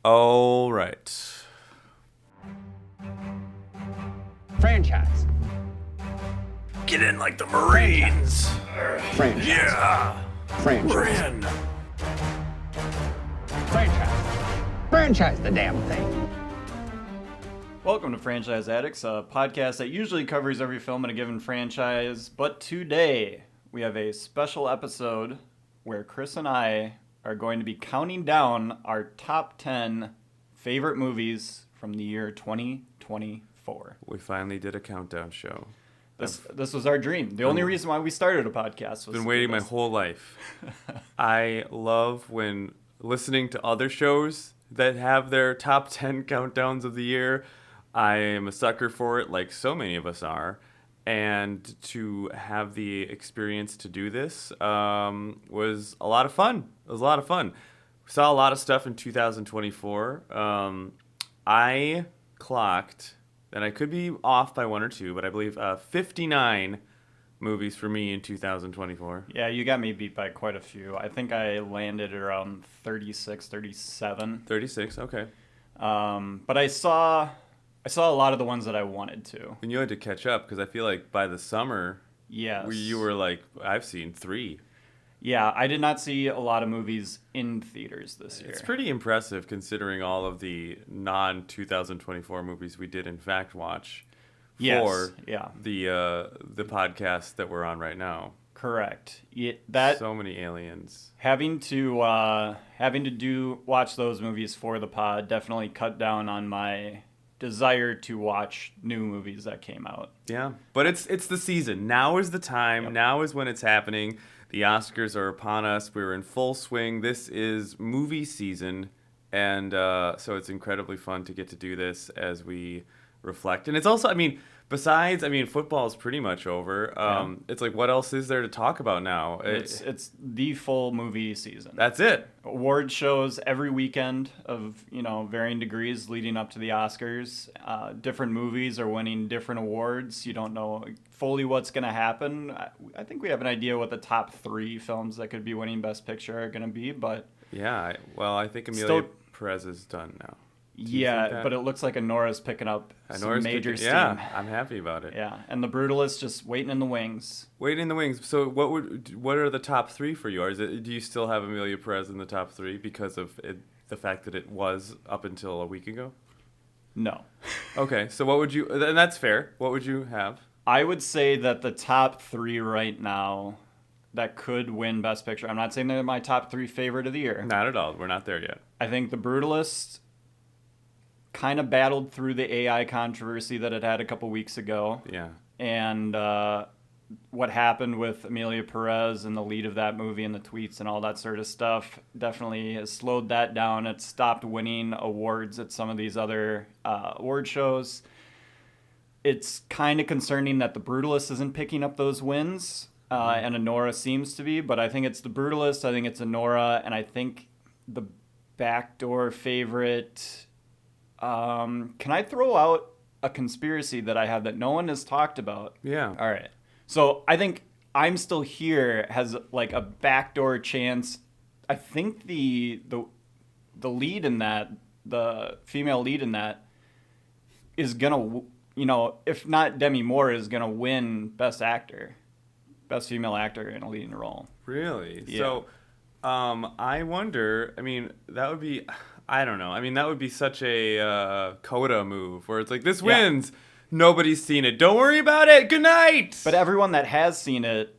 All right. Franchise. Get in like the Marines. Franchise. Yeah. We're Franchise. in. Franchise. Franchise the damn thing. Welcome to Franchise Addicts, a podcast that usually covers every film in a given franchise, but today we have a special episode where Chris and I are going to be counting down our top 10 favorite movies from the year 2024. We finally did a countdown show. This was our dream. The only reason why we started a podcast was Been waiting my whole life. I love when listening to other shows that have their top 10 countdowns of the year. I am a sucker for it, like so many of us are. And to have the experience to do this was a lot of fun. It was a lot of fun. We saw a lot of stuff in 2024. I clocked, and I could be off by one or two, but I believe 59 movies for me in 2024. Yeah, you got me beat by quite a few. I think I landed around 36, 37. 36, okay. But I saw a lot of the ones that I wanted to. And you had to catch up, because I feel like by the summer, Yes. you were like, I've seen 3. Yeah, I did not see a lot of movies in theaters this year. It's pretty impressive considering all of the non-2024 movies we did in fact watch for the podcast that we're on right now. Correct. So many aliens. Having to watch those movies for the pod definitely cut down on my desire to watch new movies that came out. Yeah, but it's the season. Now is the time. Yep. Now is when it's happening. The Oscars are upon us. We're in full swing. This is movie season, and so it's incredibly fun to get to do this as we reflect. And it's also, besides, football is pretty much over. It's like, what else is there to talk about now? It's the full movie season. That's it. Award shows every weekend of, varying degrees leading up to the Oscars. Different movies are winning different awards. You don't know fully what's going to happen. I think we have an idea what the top 3 films that could be winning Best Picture are going to be, but... Yeah, I think Amelia Perez is done now. Yeah, but it looks like Anora's picking up some major steam. Yeah, I'm happy about it. Yeah, and The Brutalist just waiting in the wings. Waiting in the wings. So what are the top 3 for you? Or do you still have Amelia Perez in the top 3 because of the fact that it was up until a week ago? No. Okay, so what would you... And that's fair. What would you have? I would say that the top 3 right now that could win Best Picture... I'm not saying they're my top 3 favorite of the year. Not at all. We're not there yet. I think The Brutalist kind of battled through the AI controversy that it had a couple weeks ago. Yeah. And what happened with Amelia Perez and the lead of that movie and the tweets and all that sort of stuff definitely has slowed that down. It stopped winning awards at some of these other award shows. It's kind of concerning that The Brutalist isn't picking up those wins, and Anora seems to be, but I think it's The Brutalist, I think it's Anora, and I think the backdoor favorite... can I throw out a conspiracy that I have that no one has talked about? Yeah. All right. So I think I'm Still Here has like a backdoor chance. I think the lead in that, the female lead in that, is gonna, if not Demi Moore, is gonna win Best Female Actor in a leading role. Really? Yeah. So, I wonder. That would be. I don't know. That would be such a Coda move where it's like, this wins. Yeah. Nobody's seen it. Don't worry about it. Good night. But everyone that has seen it,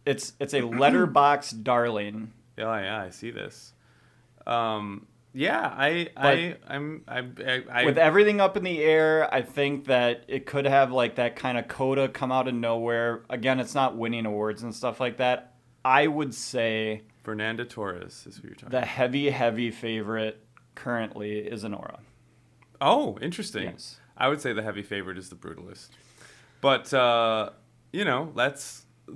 it's a Letterboxd darling. Yeah, I see this. I'm with everything up in the air, I think that it could have like that kind of Coda come out of nowhere. Again, it's not winning awards and stuff like that. I would say Fernanda Torres is who you're talking about. The heavy favorite currently is Anora. Oh, interesting. Yes. I would say the heavy favorite is The Brutalist. But, so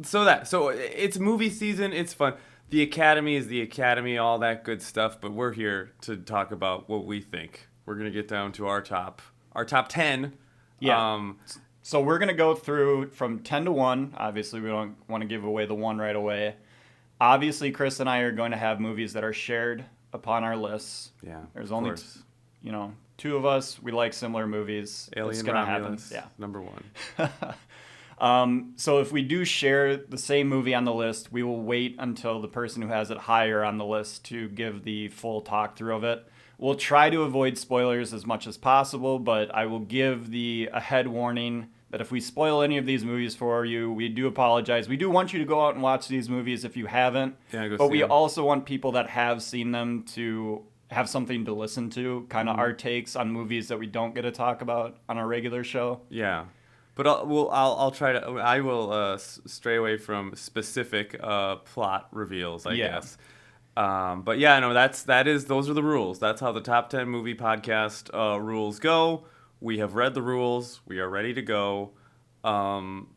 it's movie season. It's fun. The Academy is the Academy, all that good stuff. But we're here to talk about what we think. We're going to get down to our top 10. Yeah. So we're going to go through from 10 to 1. Obviously, we don't want to give away the 1 right away. Obviously, Chris and I are going to have movies that are shared upon our lists. Yeah, There's of only course. two of us, we like similar movies. Alien it's gonna Romulus, happen. number one. So if we do share the same movie on the list, we will wait until the person who has it higher on the list to give the full talk through of it. We'll try to avoid spoilers as much as possible, but I will give a head warning that if we spoil any of these movies for you, we do apologize. We do want you to go out and watch these movies if you haven't, but we also want people that have seen them to have something to listen to, kind of our takes on movies that we don't get to talk about on our regular show. Yeah. But I'll try to. I will stray away from specific plot reveals, I guess. But yeah, no, those are the rules. That's how the Top 10 Movie Podcast rules go. We have read the rules. We are ready to go.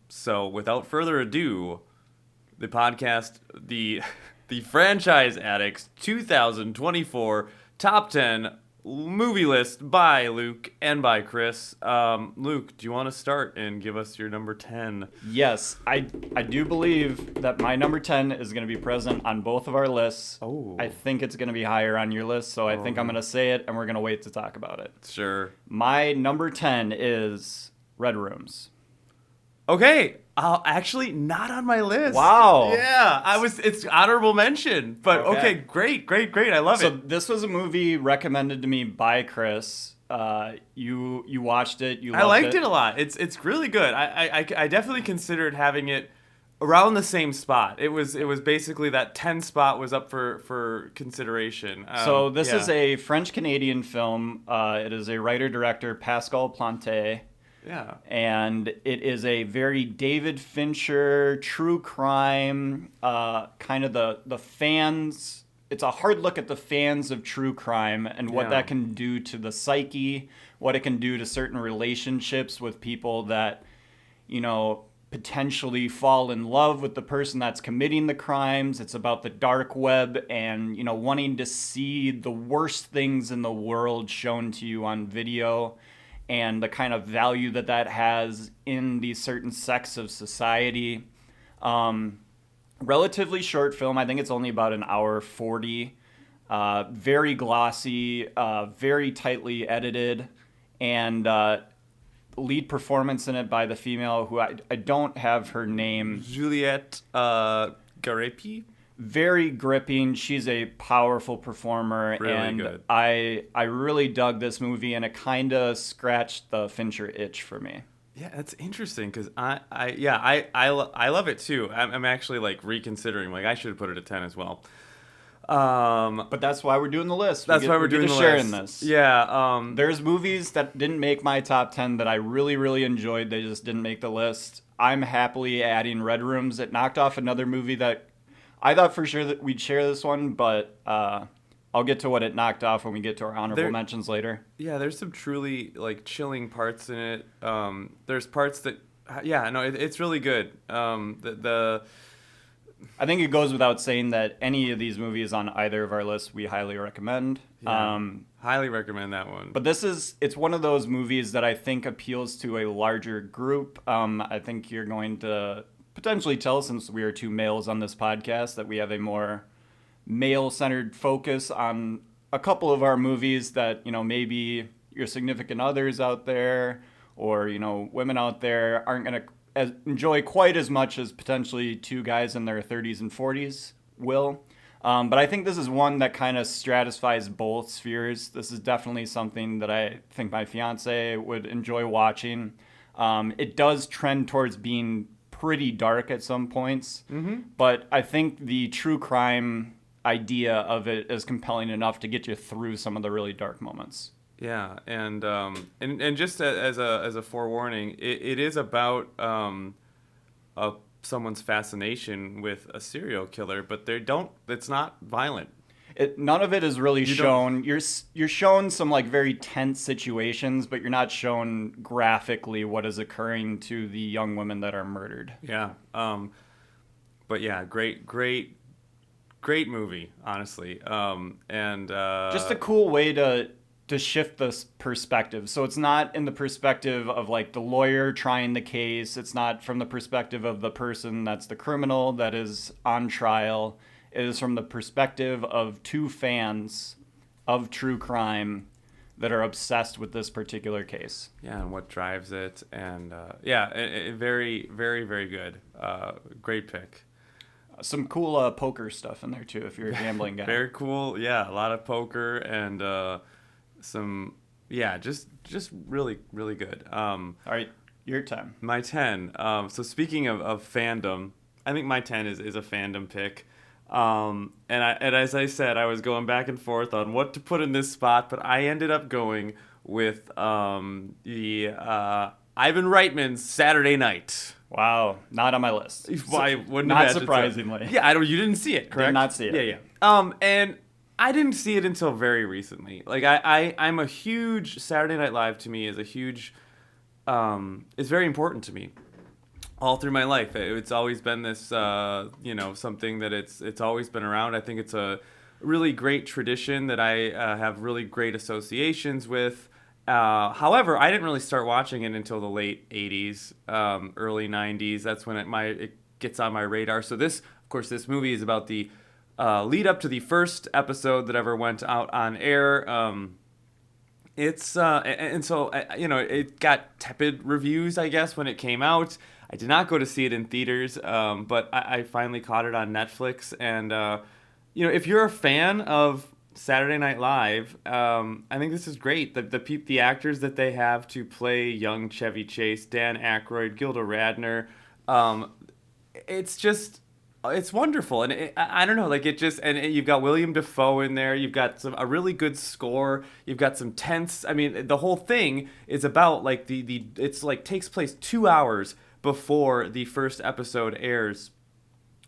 So without further ado, the podcast, the Franchise Addicts 2024 Top 10 movie list by Luke and by Chris. Luke, do you want to start and give us your number 10? Yes, I do believe that my number 10 is going to be present on both of our lists. Oh. I think it's going to be higher on your list, so I think I'm going to say it, and we're going to wait to talk about it. Sure. My number 10 is Red Rooms. Okay, actually not on my list. Wow. Yeah, it's honorable mention, but okay, great. I love it. So this was a movie recommended to me by Chris. You watched it. You loved I liked it a lot. It's really good. I definitely considered having it around the same spot. It was basically that 10 spot was up for consideration. So this is a French-Canadian film. It is a writer-director, Pascal Plante. Yeah. And it is a very David Fincher, true crime, kind of the fans. It's a hard look at the fans of true crime and what that can do to the psyche, what it can do to certain relationships with people that, potentially fall in love with the person that's committing the crimes. It's about the dark web and, wanting to see the worst things in the world shown to you on video, and the kind of value that has in these certain sects of society. Relatively short film. I think it's only about an hour 40. Very glossy, very tightly edited, and lead performance in it by the female who I don't have her name. Juliette Garepi? Very gripping. She's a powerful performer, really and good. I really dug this movie, and it kind of scratched the Fincher itch for me. Yeah, that's interesting because I love it too. I'm actually reconsidering. I should have put it at 10 as well. But that's why we're doing the list. That's why we're doing the sharing list. This. Yeah. There's movies that didn't make my top 10 that I really, really enjoyed. They just didn't make the list. I'm happily adding Red Rooms. It knocked off another movie that I thought for sure that we'd share this one, but I'll get to what it knocked off when we get to our honorable mentions later. Yeah, there's some truly chilling parts in it. There's parts that, it's really good. I think it goes without saying that any of these movies on either of our lists we highly recommend. Yeah, highly recommend that one. But it's one of those movies that I think appeals to a larger group. I think you're going to potentially tell, since we are two males on this podcast, that we have a more male-centered focus on a couple of our movies that, maybe your significant others out there or, women out there aren't going to enjoy quite as much as potentially two guys in their 30s and 40s will. But I think this is one that kind of stratifies both spheres. This is definitely something that I think my fiance would enjoy watching. It does trend towards being pretty dark at some points, but I think the true crime idea of it is compelling enough to get you through some of the really dark moments. Yeah, and just as a forewarning, it is about someone's fascination with a serial killer, but it's not violent. None of it is really shown. You're shown some very tense situations, but you're not shown graphically what is occurring to the young women that are murdered. Yeah. But yeah, great movie, honestly. And just a cool way to shift the perspective. So it's not in the perspective of the lawyer trying the case. It's not from the perspective of the person that's the criminal that is on trial. It is from the perspective of two fans of true crime that are obsessed with this particular case. Yeah, and what drives it, and very, very, very good. Great pick. Some cool poker stuff in there too, if you're a gambling guy. Very cool. Yeah, a lot of poker and some. Yeah, just really, really good. All right, your time. My 10. So speaking of fandom, I think my 10 is a fandom pick. And as I said, I was going back and forth on what to put in this spot, but I ended up going with the Ivan Reitman's Saturday Night. Wow, not on my list. Why wouldn't Not imagine surprisingly. So. Yeah, you didn't see it, correct? Did not see it. Yeah. And I didn't see it until very recently. Like I'm a huge Saturday Night Live to me is a huge it's very important to me. All through my life, it's always been this something that it's always been around. I think it's a really great tradition that I have really great associations with. However, I didn't really start watching it until the late 80s, early 90s. That's when it gets on my radar. So this movie is about the lead up to the first episode that ever went out on air. It got tepid reviews, I guess, when it came out. I did not go to see it in theaters, but I finally caught it on Netflix. And if you're a fan of Saturday Night Live, I think this is great. The actors that they have to play young Chevy Chase, Dan Aykroyd, Gilda Radner, it's wonderful. And I don't know, and you've got William Dafoe in there. You've got a really good score. You've got some tense. I mean, the whole thing is about takes place 2 hours before the first episode airs.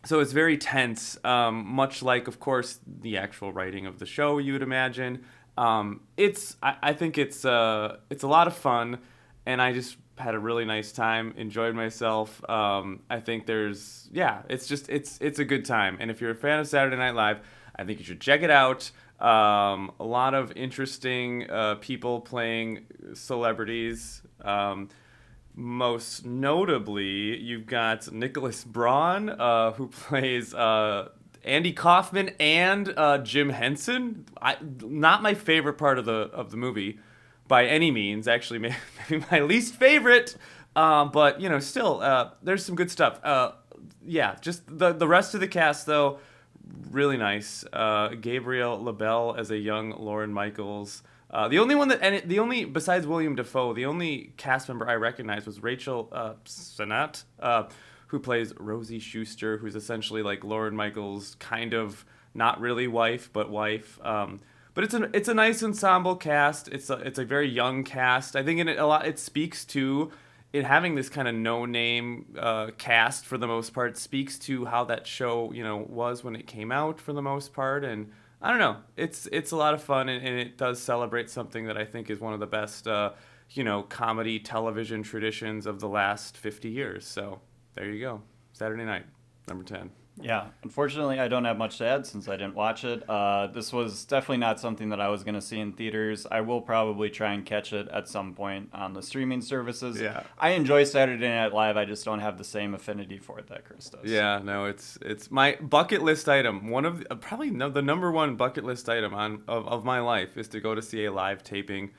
So it's very tense, much like, of course, the actual writing of the show, you would imagine. I think it's a lot of fun, and I just had a really nice time, enjoyed myself. I think it's a good time. And if you're a fan of Saturday Night Live, I think you should check it out. A lot of interesting people playing celebrities. Most notably, you've got Nicholas Braun, who plays Andy Kaufman and Jim Henson. Not my favorite part of the movie, by any means. Actually, maybe my least favorite. But still, there's some good stuff. Just the rest of the cast though, really nice. Gabriel LaBelle as a young Lorne Michaels. The only besides William Dafoe, the only cast member I recognized was Rachel Sennott, who plays Rosie Schuster, who's essentially like Lorne Michaels' kind of not really wife, but wife. But it's a nice ensemble cast. It's a very young cast. I think it speaks to it having this kind of no-name cast for the most part. Speaks to how that show was when it came out for the most part. And I don't know. It's a lot of fun, and it does celebrate something that I think is one of the best, comedy television traditions of the last 50 years. So there you go. Saturday Night, number 10. Yeah, unfortunately, I don't have much to add since I didn't watch it. This was definitely not something that I was going to see in theaters. I will probably try and catch it at some point on the streaming services. Yeah. I enjoy Saturday Night Live. I just don't have the same affinity for it that Chris does. Yeah, no, it's my bucket list item. One of the number one bucket list item of my life is to go to see a live taping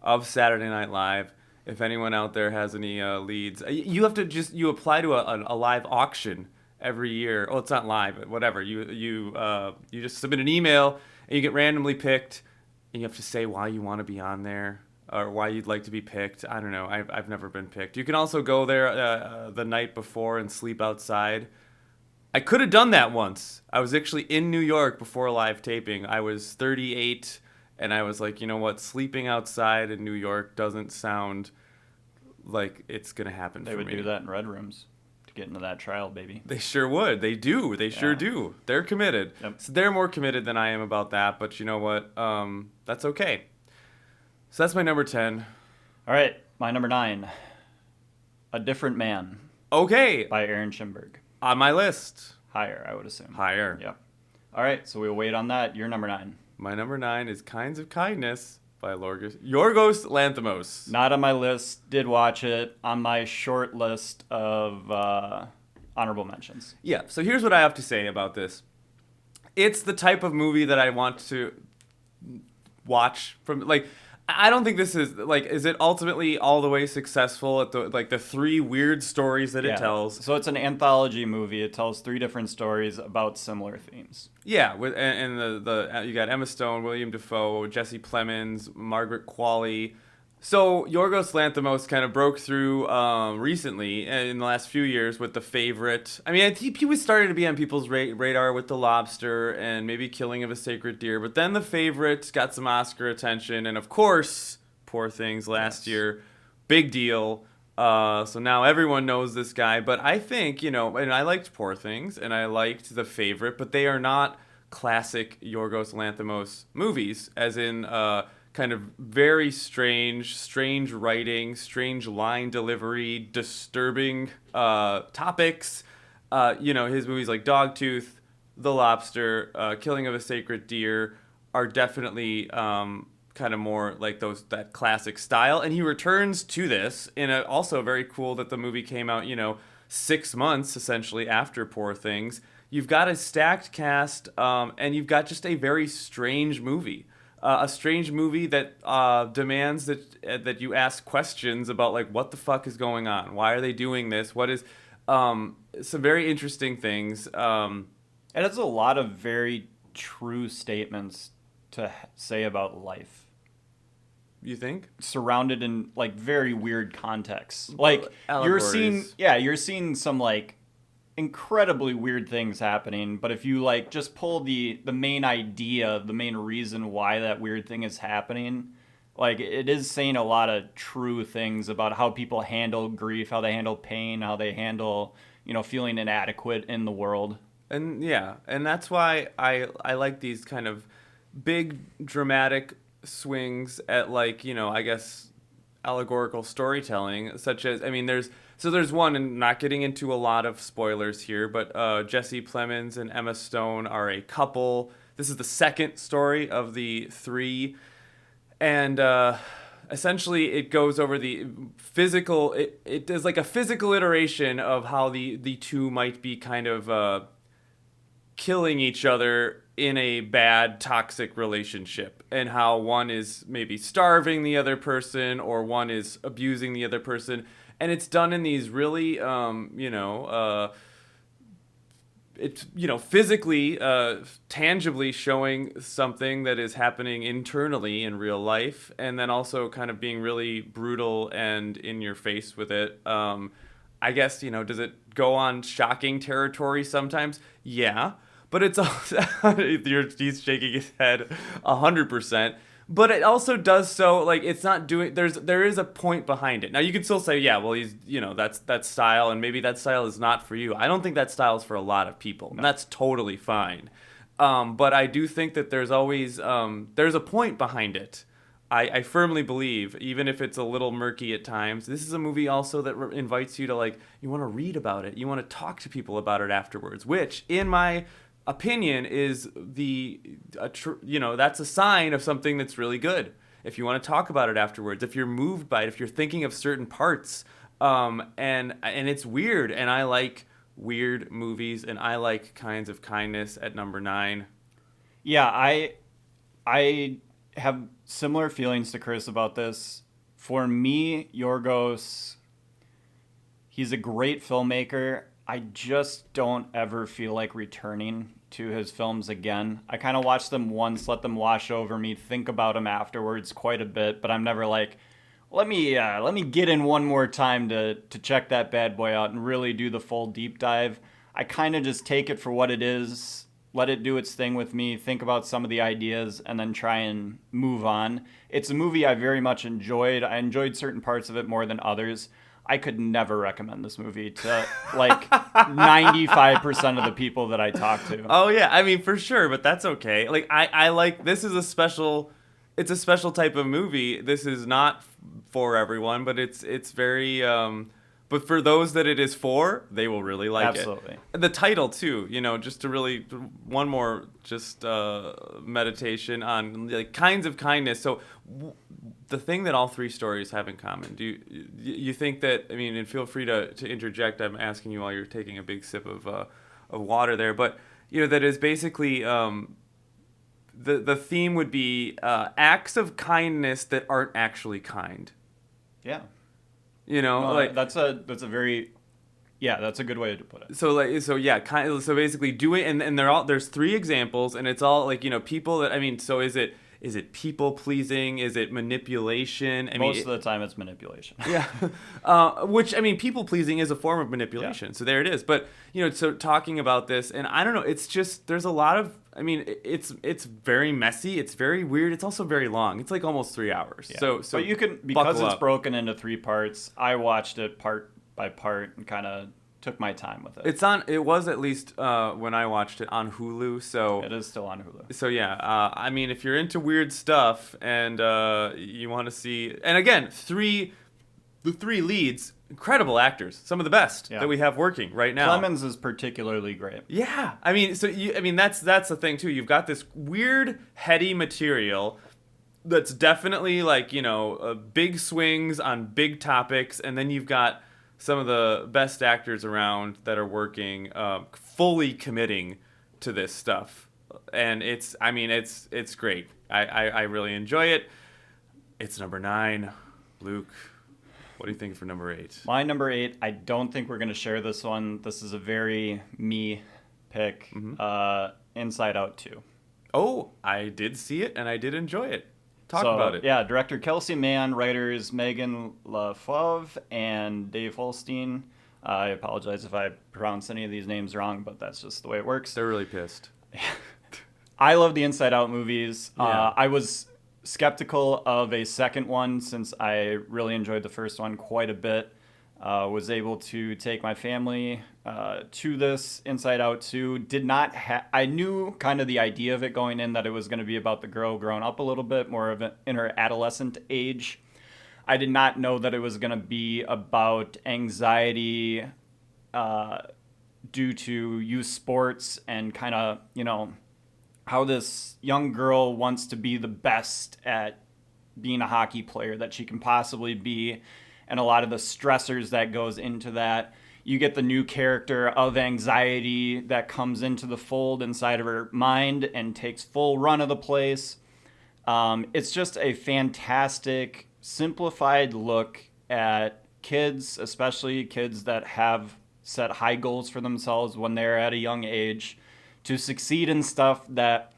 of Saturday Night Live. If anyone out there has any leads, you have to you apply to a live auction every year. Oh, it's not live, but whatever. You just submit an email and you get randomly picked, and you have to say why you want to be on there or why you'd like to be picked. I don't know. I've never been picked. You can also go there the night before and sleep outside. I could have done that once. I was actually in New York before a live taping. I was 38, and I was like, you know what? Sleeping outside in New York doesn't sound like it's gonna happen for me. They would do that in Red Rooms. Get into that trial, baby. They sure would. They do. They sure do. They're committed. Yep. So they're more committed than I am about that, but you know what? That's okay. So that's my number 10. All right, my number 9. A Different Man. Okay. By Aaron Schimberg. On my list. Higher, I would assume. Higher. Yep. All right, so we'll wait on that. Your number 9. My number 9 is Kinds of Kindness by Yorgos Lanthimos. Not on my list. Did watch it. On my short list of honorable mentions. Yeah, so here's what I have to say about this. It's the type of movie that I want to watch from, I don't think this is like. Is it ultimately all the way successful at the three weird stories that it tells? So it's an anthology movie. It tells three different stories about similar themes. Yeah, and the you got Emma Stone, William Dafoe, Jesse Plemons, Margaret Qualley. So Yorgos Lanthimos kind of broke through recently in the last few years with The Favorite. I mean, I think he was starting to be on people's radar with The Lobster and maybe Killing of a Sacred Deer. But then The Favorite got some Oscar attention, and of course, Poor Things last year, big deal. So now everyone knows this guy. But I think, and I liked Poor Things and I liked The Favorite, but they are not classic Yorgos Lanthimos movies, as in kind of very strange writing, strange line delivery, disturbing topics. His movies like Dogtooth, The Lobster, Killing of a Sacred Deer are definitely kind of more like that classic style. And he returns to this in also very cool that the movie came out, 6 months essentially after Poor Things. You've got a stacked cast, and you've got just a very strange movie. A strange movie that demands that you ask questions about like what the fuck is going on, why are they doing this, what is some very interesting things. And it's a lot of very true statements to say about life. You think? Surrounded in like very weird contexts. Like allegories. you're seeing some like incredibly weird things happening, but if you like just pull the main idea, the main reason why that weird thing is happening, like it is saying a lot of true things about how people handle grief, how they handle pain, how they handle, feeling inadequate in the world. And and that's why I like these kind of big dramatic swings at like, I guess allegorical storytelling, such as, I mean, there's one, and not getting into a lot of spoilers here, but Jesse Plemons and Emma Stone are a couple. This is the second story of the three, and essentially it goes over the physical. It is like a physical iteration of how the two might be kind of killing each other in a bad toxic relationship, and how one is maybe starving the other person or one is abusing the other person. And it's done in these really, it's, physically, tangibly showing something that is happening internally in real life, and then also kind of being really brutal and in your face with it. I guess, does it go on shocking territory sometimes? Yeah. But it's also, he's shaking his head 100%. But it also does so, like, it's not doing, there is a point behind it. Now, you could still say, yeah, well, he's, that's style, and maybe that style is not for you. I don't think that style is for a lot of people, and that's totally fine. But I do think that there's always, there's a point behind it. I firmly believe, even if it's a little murky at times, this is a movie also that invites you to, like, you want to read about it. You want to talk to people about it afterwards, which, in my opinion, is that's a sign of something that's really good. If you want to talk about it afterwards, if you're moved by it, if you're thinking of certain parts, and it's weird, and I like weird movies, and I like Kinds of Kindness at number 9. Yeah, I have similar feelings to Chris about this. For me, Yorgos, he's a great filmmaker. I just don't ever feel like returning to his films again. I kind of watch them once, let them wash over me, think about them afterwards quite a bit, but I'm never like, let me get in one more time to check that bad boy out and really do the full deep dive. I kind of just take it for what it is, let it do its thing with me, think about some of the ideas, and then try and move on. It's a movie I very much enjoyed. I enjoyed certain parts of it more than others. I could never recommend this movie to like 95% of the people that I talk to. Oh yeah, I mean for sure, but that's okay. Like I like, this is it's a special type of movie. This is not for everyone, but it's very but for those that it is for, they will really like it. Absolutely. The title too, just to really, one more just meditation on like Kinds of Kindness. So the thing that all three stories have in common, do you think that, I mean, and feel free to interject, I'm asking you while you're taking a big sip of water there, but that is basically the theme would be acts of kindness that aren't actually kind. Yeah. You know, No, like that's a very that's a good way to put it. so basically doing and there's three examples, and it's all like, people that, I mean, so is it people pleasing? Is it manipulation? Most of the time it's manipulation. Yeah. Which, I mean, people pleasing is a form of manipulation. Yeah. So there it is. But, so talking about this, and I don't know, it's just, there's a lot of, I mean, it's very messy. It's very weird. It's also very long. It's like almost 3 hours. Yeah. So but you can, because it's broken into 3 parts, I watched it part by part and kind of took my time with it. It was at least when I watched it on Hulu. So it is still on Hulu. So yeah, I mean, if you're into weird stuff and you want to see, and again, the three leads, incredible actors, some of the best that we have working right now. Clemens is particularly great. Yeah, I mean, that's the thing too. You've got this weird, heady material that's definitely like, big swings on big topics, and then you've got some of the best actors around that are working, fully committing to this stuff, and it's great. I really enjoy it. It's number 9. Luke, what do you think for number 8? My number 8, I don't think we're going to share this one. This is a very me pick. Inside Out 2. Oh, I did see it, and I did enjoy it. Talk about it. Yeah, director Kelsey Mann, writers Megan LaFauve and Dave Holstein. I apologize if I pronounce any of these names wrong, but that's just the way it works. They're really pissed. I love the Inside Out movies. Yeah. I was skeptical of a second one since I really enjoyed the first one quite a bit. Was able to take my family to this Inside Out 2. I knew kind of the idea of it going in, that it was going to be about the girl growing up a little bit more of in her adolescent age. I did not know that it was going to be about anxiety due to youth sports and kind of, how this young girl wants to be the best at being a hockey player that she can possibly be, and a lot of the stressors that goes into that. You get the new character of anxiety that comes into the fold inside of her mind and takes full run of the place. It's just a fantastic, simplified look at kids, especially kids that have set high goals for themselves when they're at a young age, to succeed in stuff that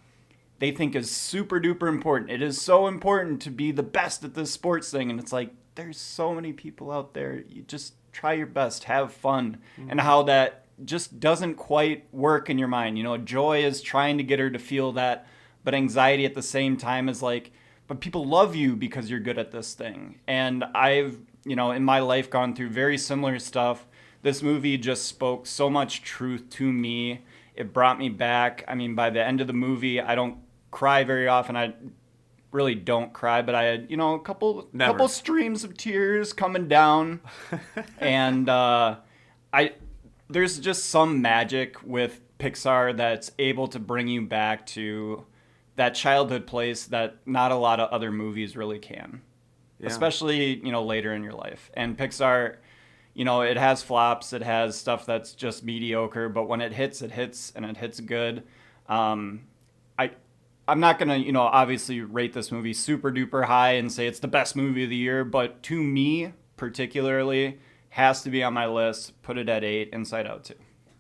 they think is super duper important. It is so important to be the best at this sports thing. And it's like, there's so many people out there. You just try your best, have fun. Mm-hmm. And how that just doesn't quite work in your mind. Joy is trying to get her to feel that, but anxiety at the same time is like, but people love you because you're good at this thing. And I've, in my life gone through very similar stuff. This movie just spoke so much truth to me. It brought me back. I mean, by the end of the movie, I don't cry very often. I really don't cry, but I had, a couple streams of tears coming down. And there's just some magic with Pixar that's able to bring you back to that childhood place that not a lot of other movies really can. Yeah. Especially, later in your life. And Pixar, it has flops, it has stuff that's just mediocre, but when it hits, and it hits good. I'm not going to, obviously rate this movie super duper high and say it's the best movie of the year, but to me, particularly, has to be on my list. Put it at 8, Inside Out 2.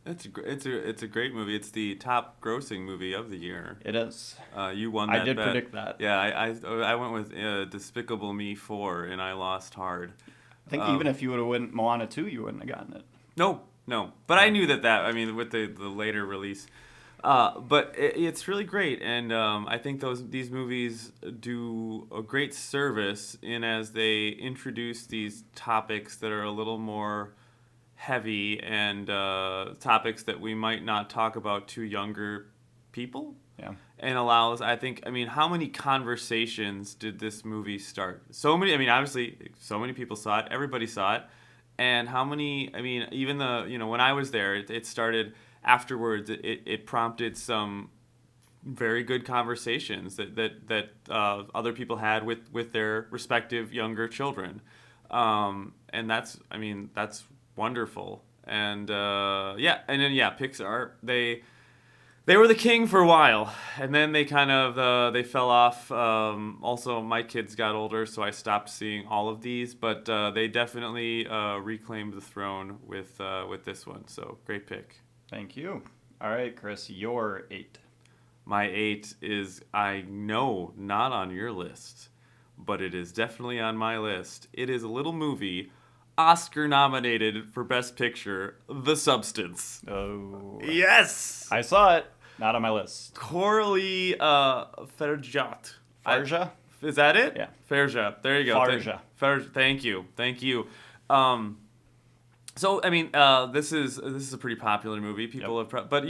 It's a great movie. It's the top grossing movie of the year. It is. You won that I did bet. predict that. Yeah, I went with Despicable Me 4, and I lost hard. I think even if you would have won Moana 2, you wouldn't have gotten it. No. But I knew that I mean, with the later release. But it's really great, and I think these movies do a great service in as they introduce these topics that are a little more heavy and topics that we might not talk about to younger people. Yeah. And allows, I mean, how many conversations did this movie start? So many, I mean, obviously, so many people saw it. Everybody saw it. And how many, I mean, even when I was there, it started afterwards. It prompted some very good conversations that other people had with their respective younger children. And that's wonderful. And Pixar, they They were the king for a while, and then they kind of they fell off. Also, my kids got older, so I stopped seeing all of these. But they definitely reclaimed the throne with this one. So great pick. Thank you. All right, Chris, your 8. My 8 is, I know, not on your list, but it is definitely on my list. It is a little movie, Oscar nominated for Best Picture, The Substance. Oh. Yes! I saw it. Not on my list. Coralie Farjat. Farja? Is that it? Yeah. Farjat. There you go. Farja. Thank you. So I mean, this is a pretty popular movie. People have, but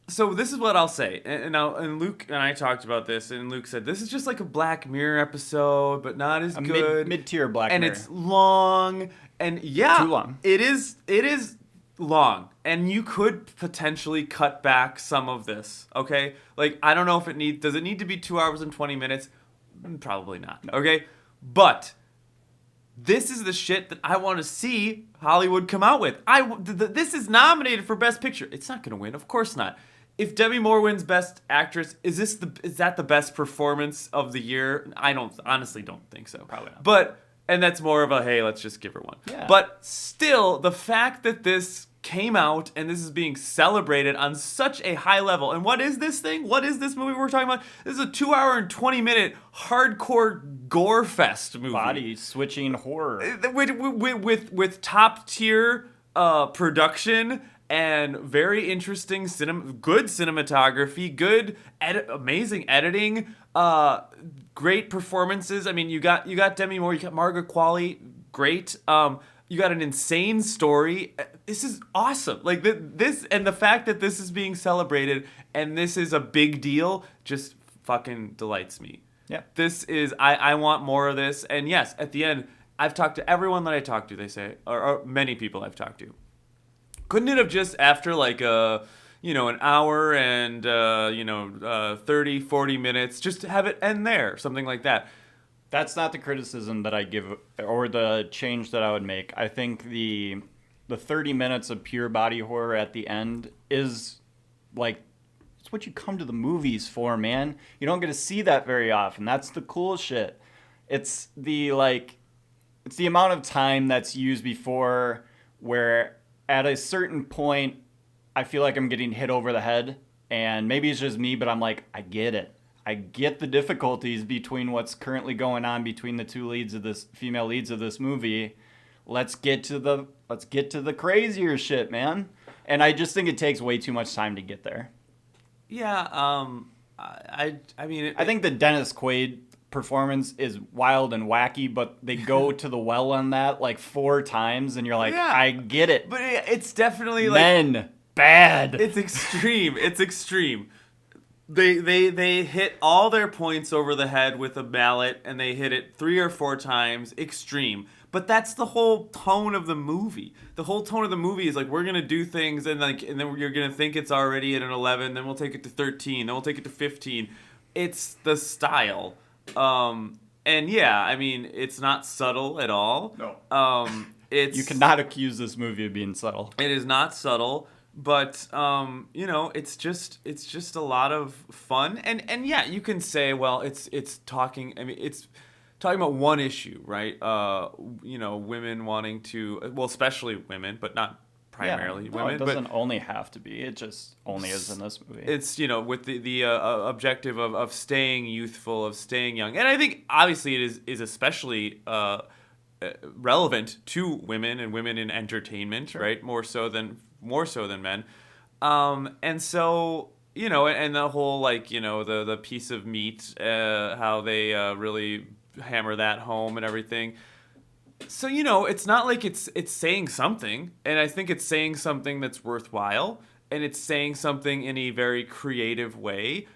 so this is what I'll say. And Luke and I talked about this, and Luke said this is just like a Black Mirror episode, but not as good. Mid-tier Black and Mirror. it's long, and yeah, Too long. It is long, and you could potentially cut back some of this. Okay, like I don't know if does it need to be 2 hours and 20 minutes? Probably not. No. Okay, but this is the shit that I want to see Hollywood come out with. This is nominated for Best Picture. It's not going to win, of course not. If Demi Moore wins Best Actress, is that the best performance of the year? I honestly don't think so. Probably not. But and that's more of a hey, let's just give her one. Yeah. But still, the fact that this came out and this is being celebrated on such a high level. And what is this thing? What is this movie we're talking about? This is a 2 hour and 20-minute hardcore gore fest movie. Body switching horror. With top tier production and very interesting good cinematography, good amazing editing, great performances. I mean, you got Demi Moore, you got Margaret Qualley, great. You got an insane story. This is awesome. Like this, and the fact that this is being celebrated and this is a big deal just fucking delights me. Yeah. This is, I want more of this. And yes, at the end, I've talked to everyone that I talked to, they say, or many people I've talked to. Couldn't it have just after like an hour and 30, 40 minutes, just have it end there, something like that. That's not the criticism that I give or the change that I would make. I think the 30 minutes of pure body horror at the end is like, it's what you come to the movies for, man. You don't get to see that very often. That's the cool shit. It's the amount of time that's used before where at a certain point I feel like I'm getting hit over the head, and maybe it's just me, but I'm like, I get it. I get the difficulties between what's currently going on between the female leads of this movie. Let's get to the crazier shit, man. And I just think it takes way too much time to get there. Yeah, I mean, I think the Dennis Quaid performance is wild and wacky, but they go to the well on that like 4 times, and you're like, yeah, I get it. But it's definitely like men bad. It's extreme. It's extreme. They hit all their points over the head with a mallet, and they hit it 3 or 4 times. Extreme. But that's the whole tone of the movie. The whole tone of the movie is like, we're gonna do things, and then you're gonna think it's already at an 11, then we'll take it to 13, then we'll take it to 15. It's the style. And yeah, I mean, it's not subtle at all. No. You cannot accuse this movie of being subtle. It is not subtle. But it's just a lot of fun, and yeah, you can say, well, it's talking. I mean, it's talking about one issue, right? Women wanting to, well, especially women, but not primarily women. It doesn't only have to be. It just only is in this movie. It's with the objective of staying youthful, of staying young, and I think obviously it is especially relevant to women and women in entertainment, sure. Right? More so than men. And so, and the whole, the piece of meat, how they really hammer that home and everything. So, it's not like it's saying something, and I think it's saying something that's worthwhile, and it's saying something in a very creative way.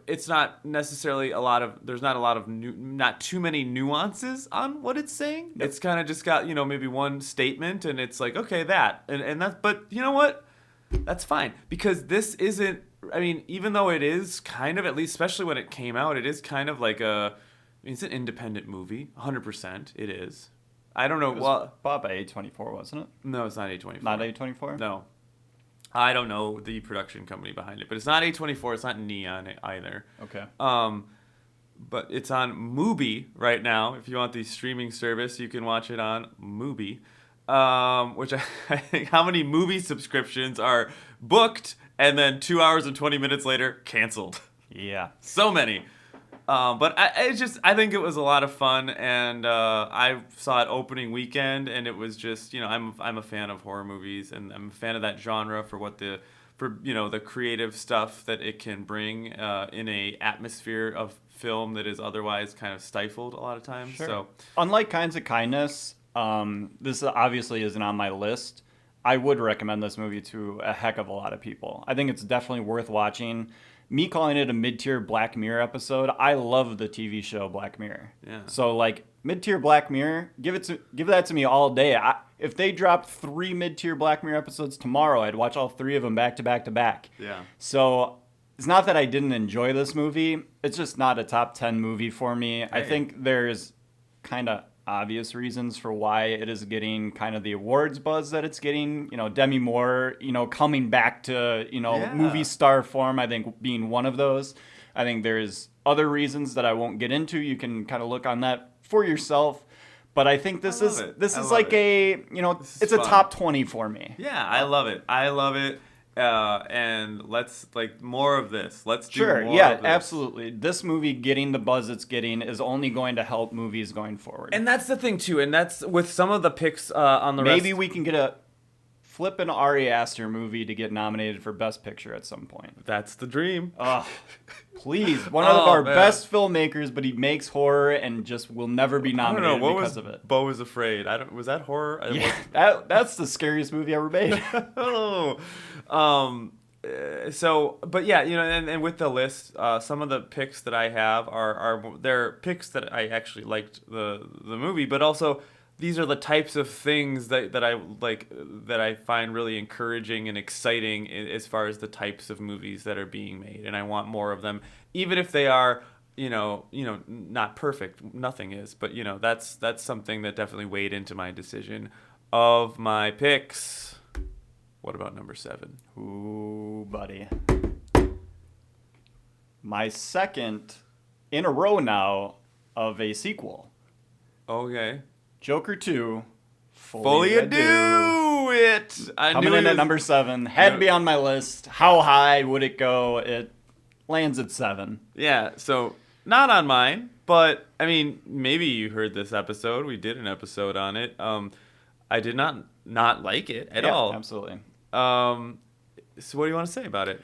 It's not necessarily not too many nuances on what it's saying. Yep. It's kind of just got, maybe one statement, and it's like, okay, that. And that's, but you know what? That's fine. Because this isn't, I mean, even though it is kind of, at least, especially when it came out, it is kind of like it's an independent movie. 100% it is. I don't know. It was bought by A24, wasn't it? No, it's not A24. Not A24? No. I don't know the production company behind it, but it's not A24. It's not Neon either. Okay. But it's on Mubi right now. If you want the streaming service, you can watch it on Mubi. Which I think how many movie subscriptions are booked and then 2 hours and 20 minutes later canceled. Yeah. So many. But I think it was a lot of fun, and I saw it opening weekend, and it was just, I'm a fan of horror movies, and I'm a fan of that genre for the creative stuff that it can bring in a atmosphere of film that is otherwise kind of stifled a lot of times. Sure. So, unlike Kinds of Kindness, this obviously isn't on my list. I would recommend this movie to a heck of a lot of people. I think it's definitely worth watching. Me calling it a mid-tier Black Mirror episode, I love the TV show Black Mirror. Yeah. So like mid-tier Black Mirror, give that to me all day. If they dropped 3 mid-tier Black Mirror episodes tomorrow, I'd watch all 3 of them back to back to back. Yeah. So it's not that I didn't enjoy this movie. It's just not a top 10 movie for me. Hey. I think there's kind of obvious reasons for why it is getting kind of the awards buzz that it's getting. Demi Moore, coming back to, movie star form, I think being one of those. I think there's other reasons that I won't get into. You can kind of look on that for yourself. But I think this is like it's a top 20 for me. Yeah, I love it. And let's more of this. Let's do sure. more Yeah, of this. Absolutely. This movie getting the buzz it's getting is only going to help movies going forward. And that's the thing too. And that's with some of the picks on the maybe we can get a flippin' Ari Aster movie to get nominated for Best Picture at some point. That's the dream. Please, one of our best filmmakers, but he makes horror and just will never be nominated because of it. Beau is Afraid. Was that horror? Yeah, that's the scariest movie ever made. But yeah, and with the list, some of the picks that I have they're picks that I actually liked the movie, but also these are the types of things that I like, that I find really encouraging and exciting as far as the types of movies that are being made, and I want more of them, even if they are not perfect. Nothing is, but that's something that definitely weighed into my decision of my picks. What about number 7? Ooh, buddy. My second in a row now of a sequel. Okay. Joker 2. Fully do it. Coming in at number 7. Had to be on my list. How high would it go? It lands at 7. Yeah, so not on mine, but I mean, maybe you heard this episode. We did an episode on it. I did not like it at all. Absolutely. So what do you want to say about it?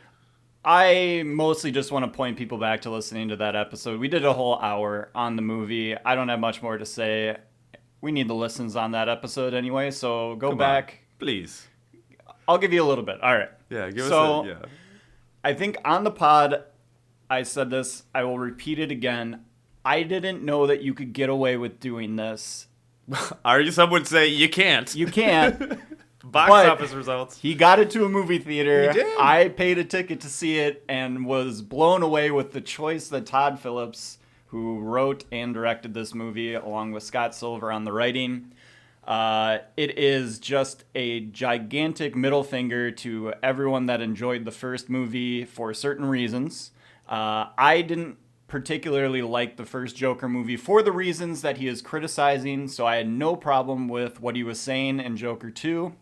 I mostly just want to point people back to listening to that episode. We did a whole hour on the movie. I don't have much more to say. We need the listens on that episode anyway, so go back. Please. I'll give you a little bit. All right. Yeah, give us So, I think on the pod, I said this. I will repeat it again. I didn't know that you could get away with doing this. Some would say you can't. You can't. Box office results. He got it to a movie theater. He did. I paid a ticket to see it and was blown away with the choice that Todd Phillips, who wrote and directed this movie, along with Scott Silver on the writing. It is just a gigantic middle finger to everyone that enjoyed the first movie for certain reasons. I didn't particularly like the first Joker movie for the reasons that he is criticizing, so I had no problem with what he was saying in Joker 2.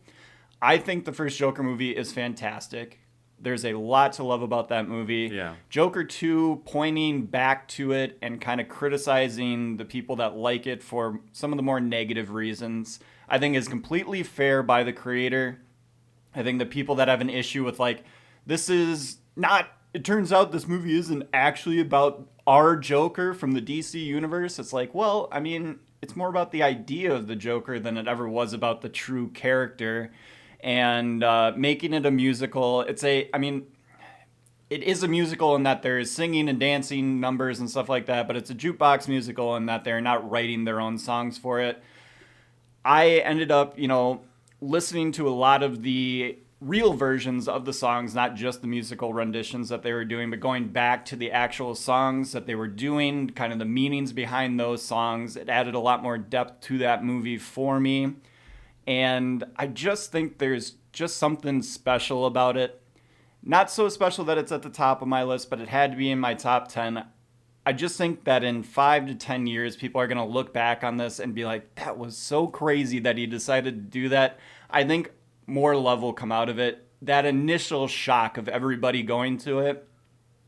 I think the first Joker movie is fantastic. There's a lot to love about that movie. Yeah. Joker 2, pointing back to it and kind of criticizing the people that like it for some of the more negative reasons, I think is completely fair by the creator. I think the people that have an issue with, this is not, it turns out this movie isn't actually about our Joker from the DC universe. It's well, I mean, it's more about the idea of the Joker than it ever was about the true character. And making it a musical, it is a musical in that there is singing and dancing numbers and stuff like that, but it's a jukebox musical in that they're not writing their own songs for it. I ended up, listening to a lot of the real versions of the songs, not just the musical renditions that they were doing, but going back to the actual songs that they were doing, kind of the meanings behind those songs. It added a lot more depth to that movie for me. And I just think there's just something special about it. Not so special that it's at the top of my list, but it had to be in my top 10. I just think that in 5 to 10 years, people are going to look back on this and be like, that was so crazy that he decided to do that. I think more love will come out of it. That initial shock of everybody going to it,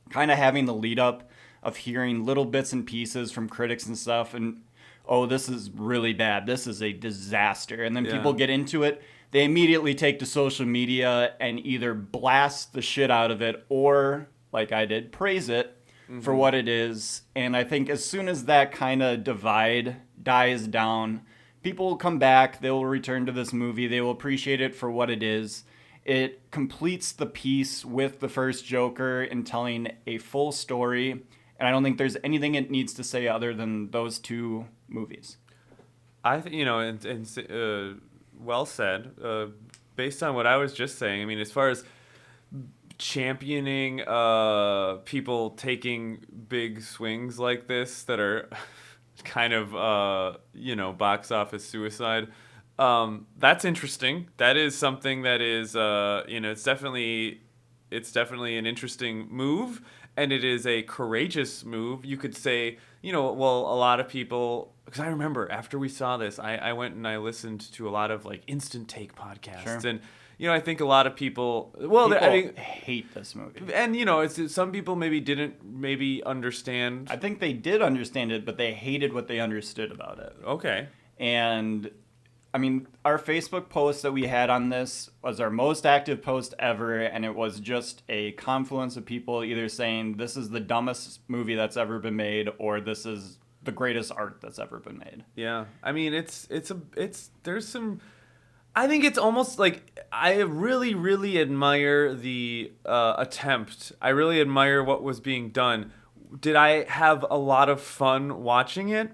kind of having the lead up of hearing little bits and pieces from critics and stuff, and oh, this is really bad, this is a disaster, and then people get into it, they immediately take to social media and either blast the shit out of it or, like I did, praise it for what it is. And I think as soon as that kind of divide dies down, people will come back, they will return to this movie, they will appreciate it for what it is. It completes the piece with the first Joker in telling a full story, and I don't think there's anything it needs to say other than those two movies. I think, well said. Based on what I was just saying, I mean, as far as championing people taking big swings like this that are kind of, box office suicide, that's interesting. That is something that is, it's definitely an interesting move, and it is a courageous move. You could say, a lot of people, because I remember after we saw this, I went and I listened to a lot of like instant take podcasts, and I think a lot of people, hate this movie, and it's some people didn't understand. I think they did understand it, but they hated what they understood about it. Okay, and I mean, our Facebook post that we had on this was our most active post ever, and it was just a confluence of people either saying this is the dumbest movie that's ever been made, or this is the greatest art that's ever been made. Yeah, I mean, there's some. I think it's almost like I really, really admire the attempt. I really admire what was being done. Did I have a lot of fun watching it?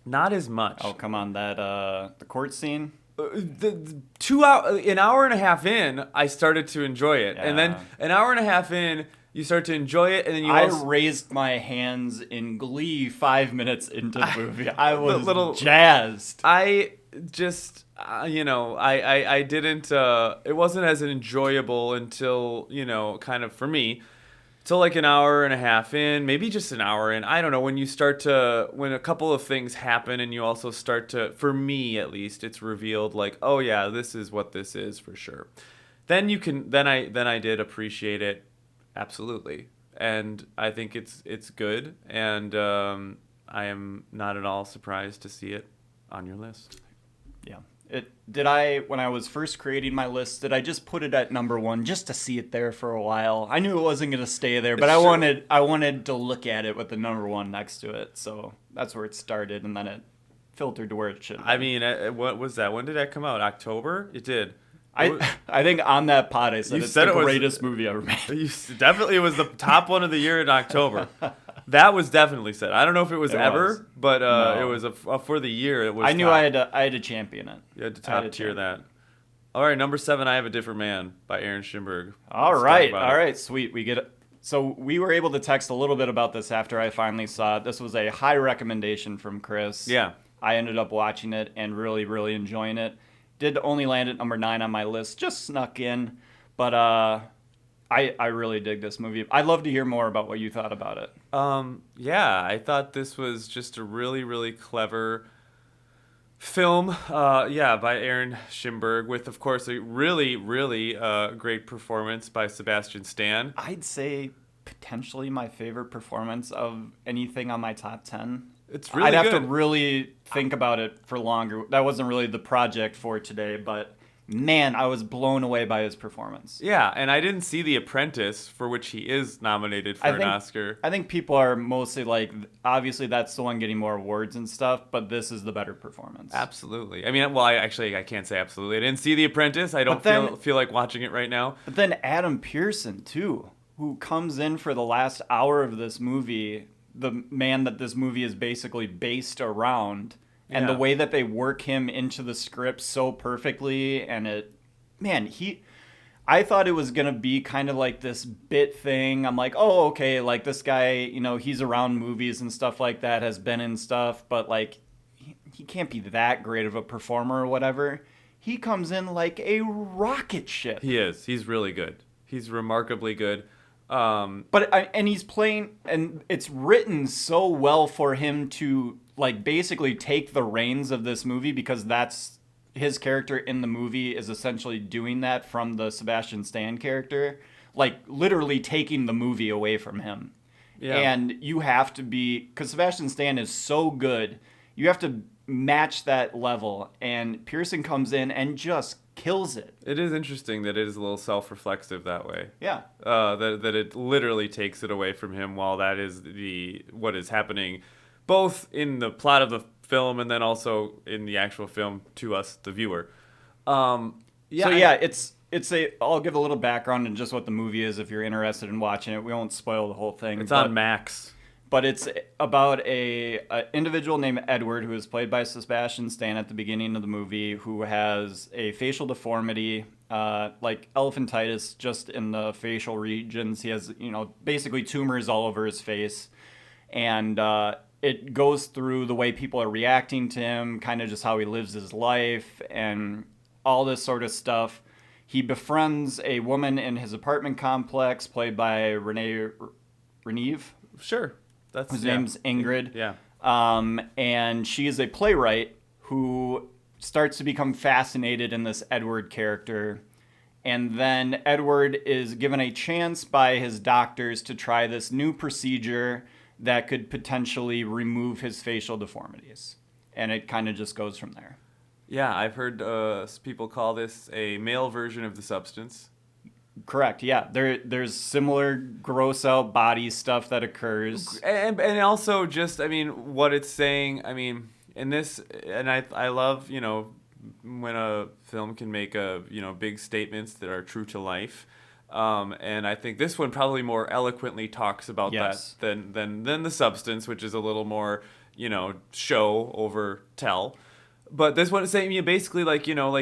Not as much. Oh, come on, that the court scene. An hour and a half in, I started to enjoy it, and then an hour and a half in, you start to enjoy it, and then I raised my hands in glee 5 minutes into the movie. I was jazzed. I just, I didn't. It wasn't as enjoyable until kind of for me. So like an hour and a half in, maybe just an hour in, I don't know, when a couple of things happen and you also start to, for me at least, it's revealed like, oh yeah, this is what this is for sure. Then I did appreciate it, absolutely. And I think it's good, and I am not at all surprised to see it on your list. Yeah. When I was first creating my list, did I just put it at number 1 just to see it there for a while? I knew it wasn't going to stay there, but I wanted to look at it with the number 1 next to it. So that's where it started, and then it filtered to where it should. I mean, what was that? When did that come out? October? It did. I think on that pod I said it's the greatest movie ever made. Definitely, it was the top one of the year in October. That was definitely said. I don't know if it was ever, but no. It was for the year. It was. I knew I had to champion it. You had to top tier that. All right, number 7, I Have a Different Man by Aaron Schimberg. All right, sweet. We get it. So we were able to text a little bit about this after I finally saw it. This was a high recommendation from Chris. Yeah. I ended up watching it and really, really enjoying it. Did only land at number 9 on my list, just snuck in, but I really dig this movie. I'd love to hear more about what you thought about it. Yeah, I thought this was just a really, really clever film, by Aaron Schimberg, with, of course, a really, really great performance by Sebastian Stan. I'd say potentially my favorite performance of anything on my top 10. It's really I'd good. have to really think about it for longer. That wasn't really the project for today, but man, I was blown away by his performance. Yeah, and I didn't see The Apprentice, for which he is nominated for an Oscar. I think people are mostly like, obviously that's the one getting more awards and stuff, but this is the better performance. Absolutely. I mean, well, I can't say absolutely. I didn't see The Apprentice. I don't feel like watching it right now. But then Adam Pearson, too, who comes in for the last hour of this movie, the man that this movie is basically based around, and the way that they work him into the script so perfectly, and I thought it was gonna be kind of like this bit thing. I'm like, oh, okay, like this guy, he's around movies and stuff like that, has been in stuff, but like he can't be that great of a performer or whatever. he comes in like a rocket ship. He is. He's really good. He's remarkably good. And he's playing, and it's written so well for him to like basically take the reins of this movie, because that's his character in the movie is essentially doing that from the Sebastian Stan character, like literally taking the movie away from him. Yeah. And you have to be, because Sebastian Stan is so good, you have to match that level, and Pearson comes in and just kills it. It is interesting that it is a little self-reflexive that way. Yeah. That it literally takes it away from him, while that is what is happening both in the plot of the film and then also in the actual film to us, the viewer. I'll give a little background on just what the movie is if you're interested in watching it. We won't spoil the whole thing. It's on Max. But it's about a individual named Edward, who is played by Sebastian Stan at the beginning of the movie, who has a facial deformity, like elephantitis, just in the facial regions. He has, basically tumors all over his face. And it goes through the way people are reacting to him, kind of just how he lives his life, and all this sort of stuff. He befriends a woman in his apartment complex, played by Reneve. Sure. His name's Ingrid. Yeah. And she is a playwright who starts to become fascinated in this Edward character. And then Edward is given a chance by his doctors to try this new procedure that could potentially remove his facial deformities. And it kind of just goes from there. Yeah, I've heard people call this a male version of the substance. Correct. Yeah, there's similar gross out body stuff that occurs, and also just what it's saying. In this, and I love when a film can make big statements that are true to life. And I think this one probably more eloquently talks about that than the substance, which is a little more show over tell. But this one is saying basically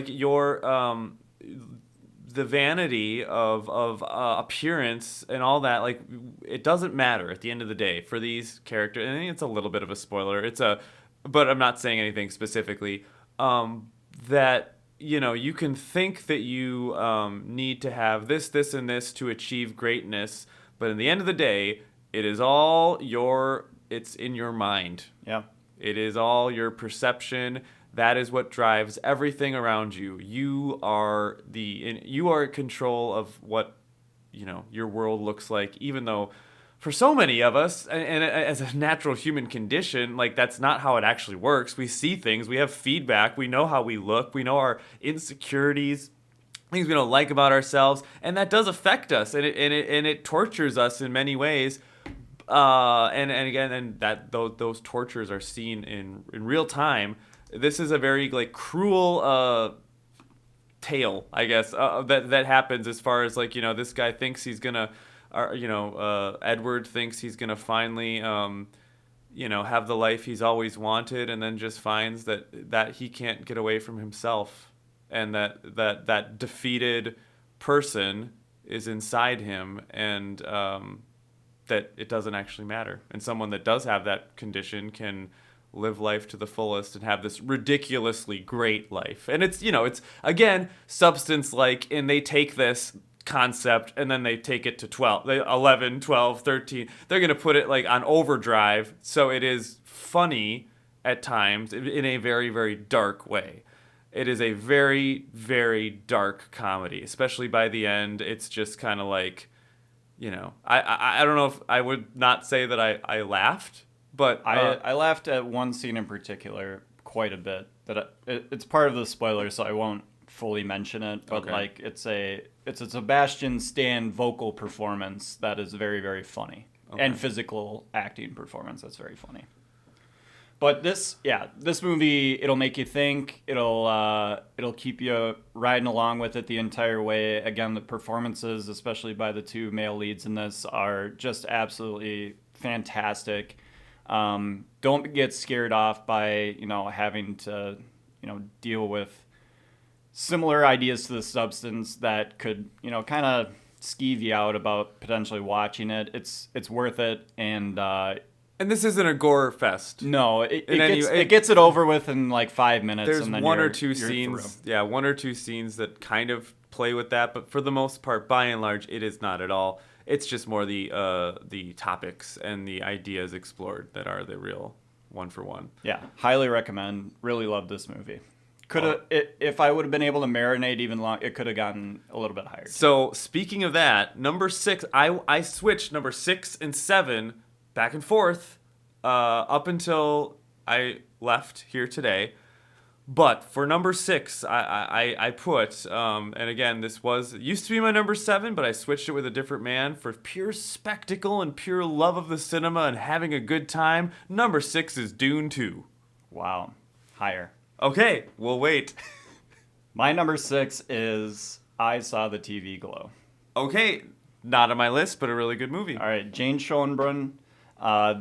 your the vanity of appearance and all that, like, it doesn't matter at the end of the day for these characters. And I think it's a little bit of a spoiler. But I'm not saying anything specifically. That you can think that you need to have this, and this to achieve greatness, but in the end of the day, it is all it's in your mind. Yeah. It is all your perception. That is what drives everything around you. You are in control of what your world looks like, even though for so many of us, and as a natural human condition, like, that's not how it actually works. We see things, we have feedback, we know how we look, we know our insecurities, things we don't like about ourselves, and that does affect us, and it tortures us in many ways. And that those tortures are seen in real time. This is a very cruel tale, I guess, that happens as far as this guy thinks he's gonna, Edward thinks he's gonna finally have the life he's always wanted, and then just finds that he can't get away from himself, and that defeated person is inside him, and that it doesn't actually matter, and someone that does have that condition can live life to the fullest and have this ridiculously great life. And it's again substance-like, and they take this concept and then they take it to 11, 12, 13. They're going to put it on overdrive, so it is funny at times in a very, very dark way. It is a very, very dark comedy, especially by the end. It's just kind of I don't know if I would not say that I laughed, but I laughed at one scene in particular quite a bit. It's part of the spoiler, so I won't fully mention it. But okay. it's a Sebastian Stan vocal performance that is very, very funny, and physical acting performance that's very funny. But this movie, it'll make you think. It'll keep you riding along with it the entire way. Again, the performances, especially by the two male leads in this, are just absolutely fantastic. Don't get scared off by having to deal with similar ideas to the substance that could kind of skeeve you out about potentially watching it. It's worth it, and And this isn't a gore fest. No, it gets it over with in like 5 minutes. There's and then one or you're two scenes, one or two scenes that kind of play with that, but for the most part, by and large, it is not at all. It's just more the topics and the ideas explored that are the real one for one. Yeah, highly recommend. Really love this movie. If I would have been able to marinate even long, it could have gotten a little bit higher. So speaking of that, number 6, I switched number 6 and 7 back and forth up until I left here today. But for number 6, I put, and again, this used to be my number 7, but I switched it with a different man for pure spectacle and pure love of the cinema and having a good time. Number 6 is Dune 2. Wow, higher. Okay, we'll wait. My number 6 is I Saw the TV Glow. Okay, not on my list, but a really good movie. All right, Jane Schoenbrunn.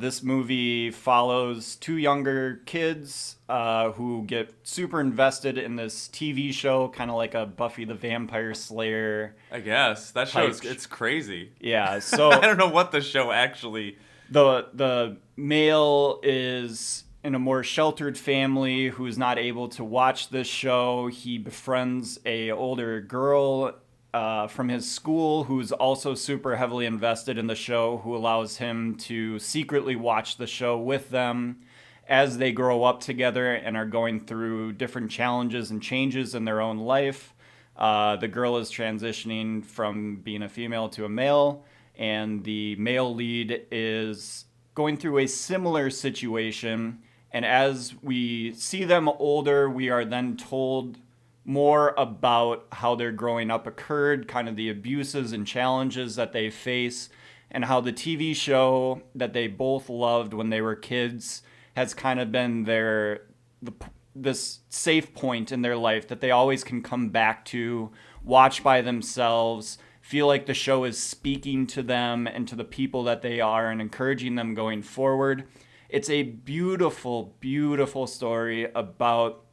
This movie follows 2 younger kids who get super invested in this TV show, kind of like a Buffy the Vampire Slayer. I guess that show's it's crazy. Yeah, so I don't know what the show actually. The male is in a more sheltered family who's not able to watch this show. He befriends a older girl from his school who's also super heavily invested in the show, who allows him to secretly watch the show with them as they grow up together and are going through different challenges and changes in their own life. The girl is transitioning from being a female to a male, and the male lead is going through a similar situation. And as we see them older, we are then told more about how their growing up occurred, kind of the abuses and challenges that they face, and how the TV show that they both loved when they were kids has kind of been this safe point in their life that they always can come back to, watch by themselves, feel like the show is speaking to them and to the people that they are and encouraging them going forward. It's a beautiful, beautiful story about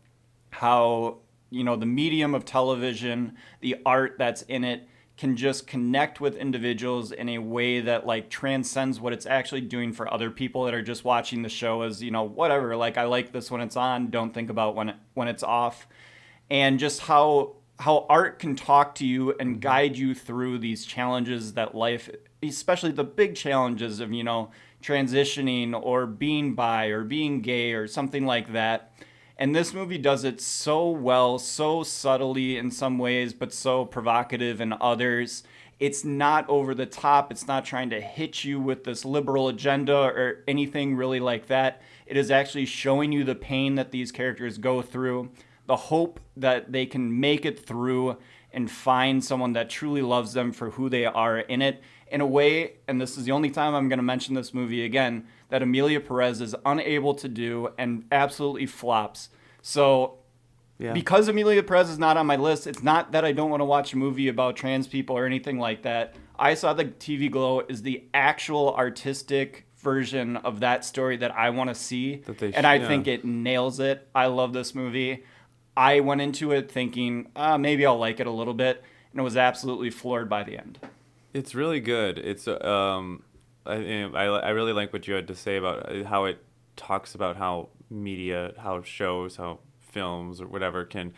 how, the medium of television, the art that's in it, can just connect with individuals in a way that like transcends what it's actually doing for other people that are just watching the show as, whatever, like I like this when it's on, don't think about when it's off. And just how art can talk to you and guide you through these challenges that life, especially the big challenges of, transitioning or being bi or being gay or something like that. And this movie does it so well, so subtly in some ways, but so provocative in others. It's not over the top. It's not trying to hit you with this liberal agenda or anything really like that. It is actually showing you the pain that these characters go through, the hope that they can make it through and find someone that truly loves them for who they are in it. In a way, and this is the only time I'm going to mention this movie again, that Emilia Perez is unable to do and absolutely flops. So, because Emilia Perez is not on my list, it's not that I don't want to watch a movie about trans people or anything like that. I Saw the TV Glow is the actual artistic version of that story that I want to see, and I think it nails it. I love this movie. I went into it thinking, maybe I'll like it a little bit, and was absolutely floored by the end. It's really good. It's I really like what you had to say about how it talks about how media, how shows, how films or whatever can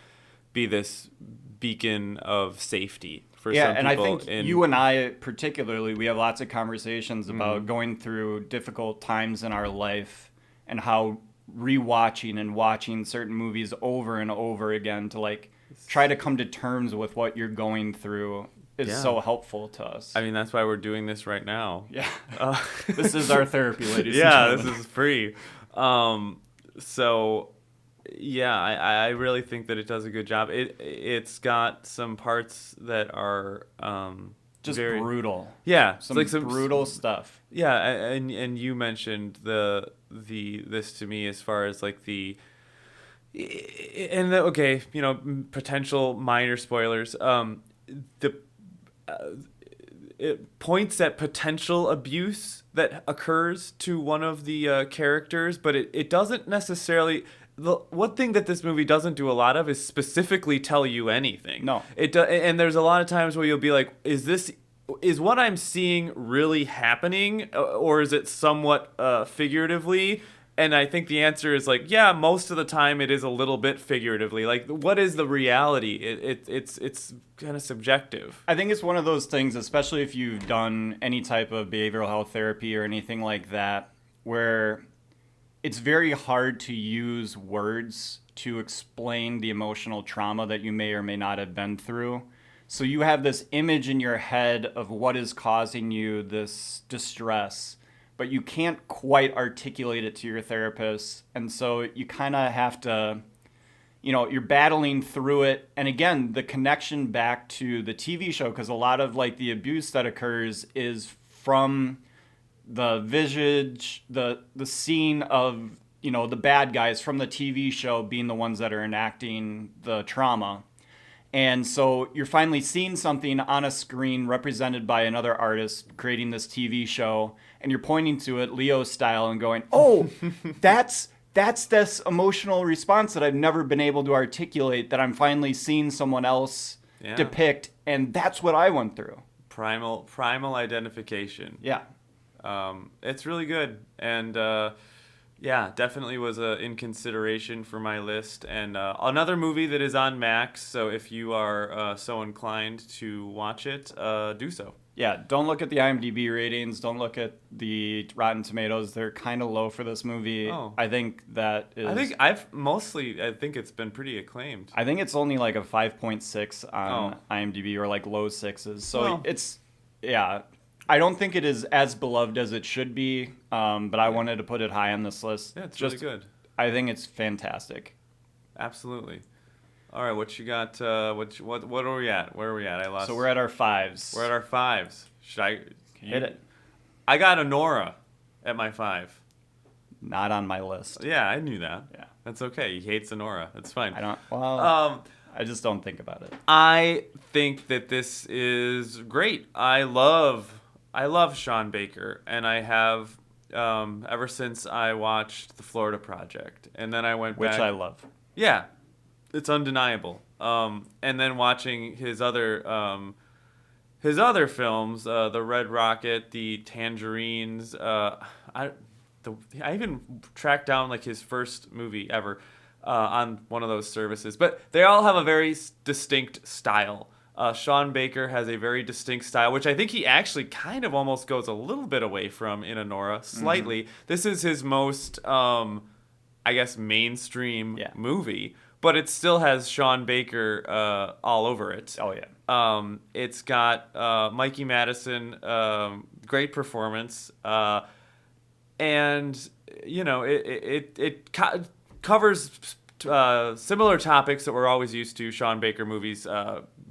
be this beacon of safety for some people. Yeah, and I think you and I particularly, we have lots of conversations about going through difficult times in our life and how rewatching and watching certain movies over and over again to like try to come to terms with what you're going through is so helpful to us. I mean, that's why we're doing this right now. Yeah. This is our therapy, ladies and gentlemen. Yeah, this is free. So, yeah, I really think that it does a good job. It's got some parts that are just very brutal. Yeah, some brutal stuff. Yeah, and you mentioned this to me as far as like potential minor spoilers. It points at potential abuse that occurs to one of the characters, but it doesn't necessarily. The one thing that this movie doesn't do a lot of is specifically tell you anything. No. And there's a lot of times where you'll be like, is this is what I'm seeing really happening, or is it somewhat figuratively? And I think the answer is like, yeah, most of the time it is a little bit figuratively. Like, what is the reality? It's kind of subjective. I think it's one of those things, especially if you've done any type of behavioral health therapy or anything like that, where it's very hard to use words to explain the emotional trauma that you may or may not have been through. So you have this image in your head of what is causing you this distress, but you can't quite articulate it to your therapist. And so you kind of have to, you're battling through it. And again, the connection back to the TV show, because a lot of like the abuse that occurs is from the visage, the scene of, the bad guys from the TV show being the ones that are enacting the trauma. And so you're finally seeing something on a screen represented by another artist creating this TV show, and you're pointing to it Leo style and going, oh, that's this emotional response that I've never been able to articulate, that I'm finally seeing someone else depict, and that's what I went through. Primal identification. Yeah. It's really good. And yeah, definitely was in consideration for my list. And another movie that is on Max, so if you are so inclined to watch it, do so. Yeah, don't look at the IMDb ratings. Don't look at the Rotten Tomatoes. They're kind of low for this movie. Oh. I think that is... I think it's been pretty acclaimed. I think it's only like a 5.6 on IMDb, or like low sixes. So it's... Yeah. I don't think it is as beloved as it should be, but I wanted to put it high on this list. Yeah, it's really good. I think it's fantastic. Absolutely. All right, what you got? What are we at? Where are we at? I lost. So we're at our fives. We're at our fives. Should I hit it? I got Honora at my 5. Not on my list. Yeah, I knew that. Yeah, that's okay. He hates Honora. That's fine. I don't. Well, I just don't think about it. I think that this is great. I love Sean Baker, and I have ever since I watched The Florida Project, and then I went back. Which I love. Yeah, it's undeniable. And then watching his other films, The Red Rocket, The Tangerines. I even tracked down like his first movie ever on one of those services, but they all have a very distinct style. Sean Baker has a very distinct style, which I think he actually kind of almost goes a little bit away from in Honora, slightly. Mm-hmm. This is his most, I guess, mainstream movie, but it still has Sean Baker all over it. Oh, yeah. It's got Mikey Madison, great performance, and, it covers similar topics that we're always used to Sean Baker movies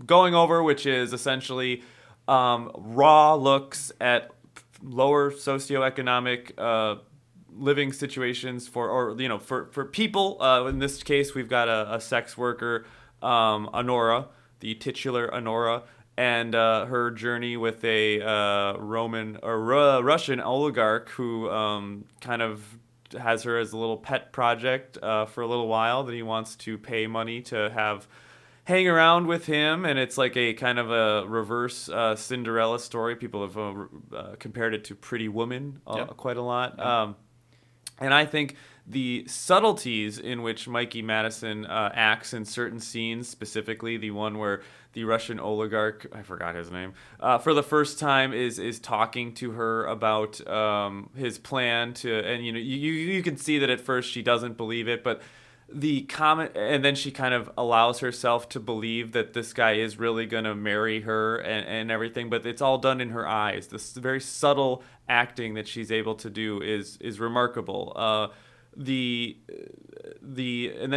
going over, which is essentially raw looks at lower socioeconomic living situations for people. In this case, we've got a sex worker, Honora, the titular Honora, and her journey with a Russian oligarch who kind of has her as a little pet project for a little while, that he wants to pay money to hang around with him, and it's like a kind of a reverse Cinderella story. People have compared it to Pretty Woman quite a lot. Yeah. And I think the subtleties in which Mikey Madison acts in certain scenes, specifically the one where the Russian oligarch, I forgot his name, for the first time is talking to her about his plan to, and you can see that at first she doesn't believe it, but the comment, and then she kind of allows herself to believe that this guy is really going to marry her and everything, but it's all done in her eyes. This very subtle acting that she's able to do is remarkable. And then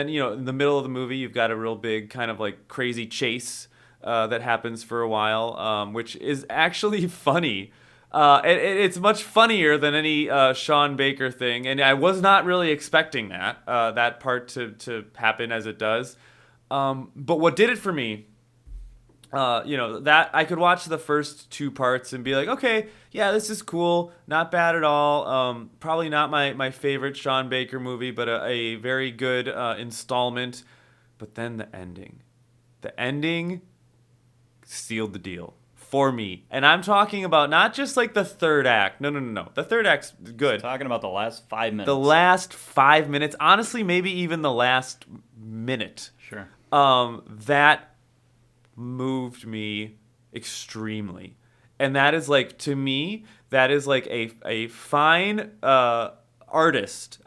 in the middle of the movie, you've got a real big kind of like crazy chase that happens for a while, which is actually funny. It's much funnier than any Sean Baker thing, and I was not really expecting that part to happen as it does. But what did it for me, that I could watch the first 2 parts and be like, okay, yeah, this is cool, not bad at all. Probably not my favorite Sean Baker movie, but a very good installment. But then the ending sealed the deal. for me. And I'm talking about not just like the third act. No. The third act's good. Talking about the last 5 minutes. The last 5 minutes, honestly, maybe even the last minute. Sure. That moved me extremely. And that is like, to me, that is like a fine artist,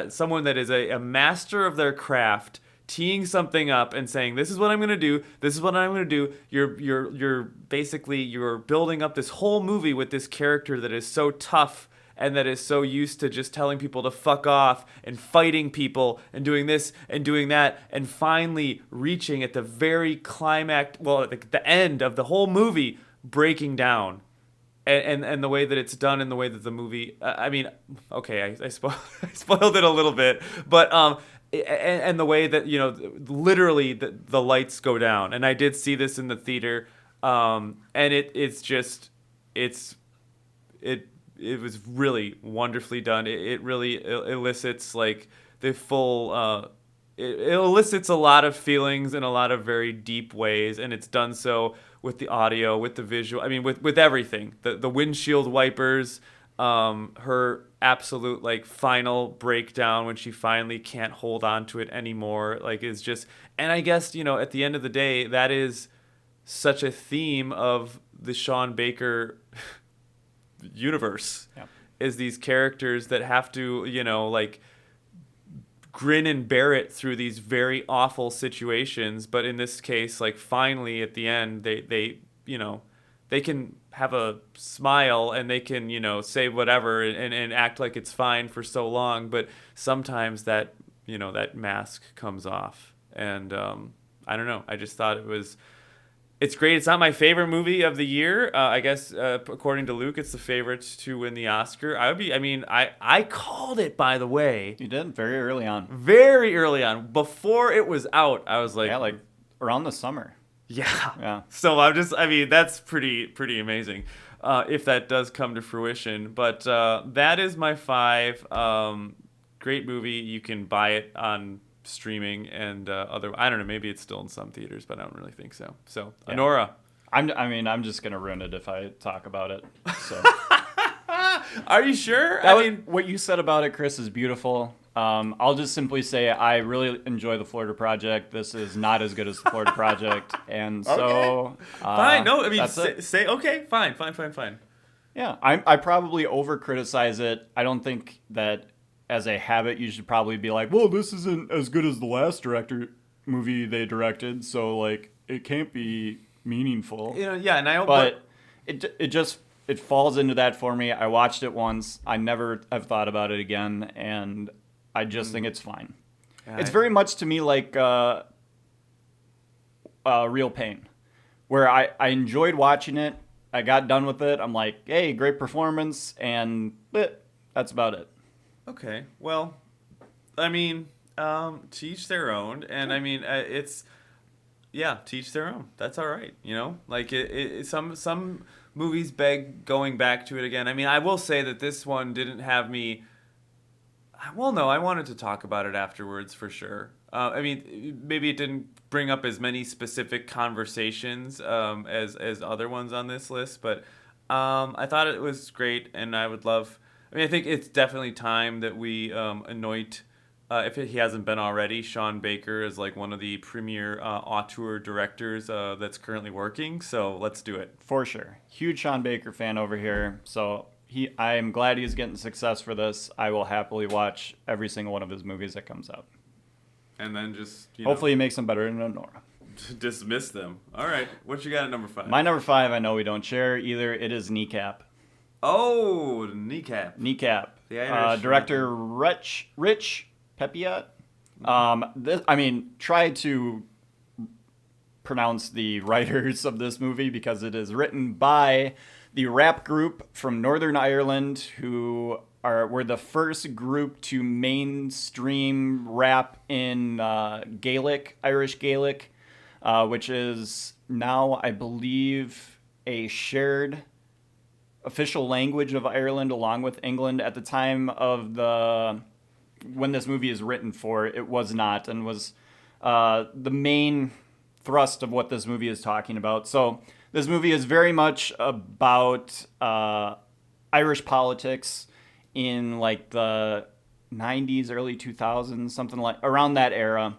someone that is a master of their craft, teeing something up and saying, this is what I'm going to do. This is what I'm going to do. You're basically, you're building up this whole movie with this character that is so tough and that is so used to just telling people to fuck off and fighting people and doing this and doing that, and finally reaching at the very climax, well, at the end of the whole movie, breaking down. And the way that it's done, and the way that the movie, I mean, okay, I spoiled it a little bit, but and the way that, you know, literally the lights go down, and I did see this in the theater, and it was really wonderfully done. It really elicits like the full. It elicits a lot of feelings in a lot of very deep ways, and it's done so with the audio, with the visual. I mean, with everything. The windshield wipers, her absolute like final breakdown when she finally can't hold on to it anymore, like, is just. And I guess, you know, at the end of the day, that is such a theme of the Sean Baker universe. Yeah. Is these characters that have to, you know, like, grin and bear it through these very awful situations, but in this case, like, finally at the end, they you know, they can have a smile and they can, you know, say whatever and act like it's fine for so long, but sometimes that, you know, that mask comes off. And I don't know, I just thought it's great. It's not my favorite movie of the year. I guess according to Luke, it's the favorite to win the Oscar. I called it, by the way. You did very early on. Very early on, before it was out. I was like, Yeah, like around the summer. yeah. So that's pretty amazing, if that does come to fruition. But that is my 5. Great movie. You can buy it on streaming and I don't know, maybe it's still in some theaters, but I don't really think so. So yeah. Honora, I'm just gonna ruin it if I talk about it. So are you sure? What you said about it, Chris, is beautiful. I'll just simply say I really enjoy the Florida Project. This is not as good as the Florida Project, and so okay. Fine. No, I mean, say okay. Fine. Yeah, I probably over criticize it. I don't think that as a habit you should probably be like, well, this isn't as good as the last movie they directed, so like it can't be meaningful. You know, yeah, and but it falls into that for me. I watched it once. I never have thought about it again, and I just think it's fine. Yeah, it's very much to me like Real Pain, where I enjoyed watching it. I got done with it. I'm like, hey, great performance, and that's about it. Okay, well, I mean, to each their own, and I mean, it's, yeah, to each their own. That's all right, you know? Like, some movies beg going back to it again. I mean, I will say that this one didn't have me, well, no, I wanted to talk about it afterwards for sure. I mean, maybe it didn't bring up as many specific conversations as other ones on this list, but I thought it was great, and I would love... I mean, I think it's definitely time that we anoint, if he hasn't been already, Sean Baker as like one of the premier auteur directors that's currently working. So let's do it. For sure. Huge Sean Baker fan over here. So I am glad he's getting success for this. I will happily watch every single one of his movies that comes out. And then just, hopefully he makes them better than Nora. Dismiss them. All right. What you got at number 5? My number 5, I know we don't share either. It is Kneecap. Oh, Kneecap. Director Rich Pepiat. Try to pronounce the writers of this movie, because it is written by the rap group from Northern Ireland, who were the first group to mainstream rap in Gaelic, Irish Gaelic, which is now, I believe, a shared official language of Ireland along with England. At the time of when this movie is written for, it was not, and was the main thrust of what this movie is talking about. So This movie is very much about Irish politics in like the 90s, early 2000s, something like around that era.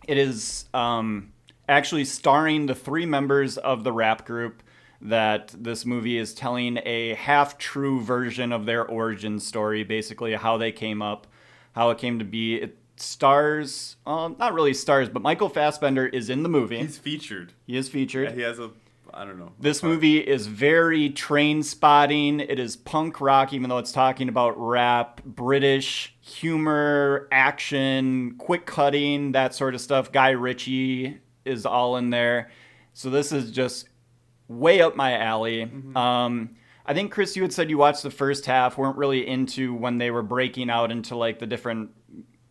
It is actually starring the three members of the rap group that this movie is telling a half-true version of their origin story, basically how they came up, how it came to be. It stars, not really stars, but Michael Fassbender is in the movie. He's featured. He is featured. Yeah, he has I don't know. This movie is very train spotting. It is punk rock, even though it's talking about rap, British humor, action, quick cutting, that sort of stuff. Guy Ritchie is all in there. So this is just way up my alley. I think, Chris, you had said you watched the first half, weren't really into when they were breaking out into like the different,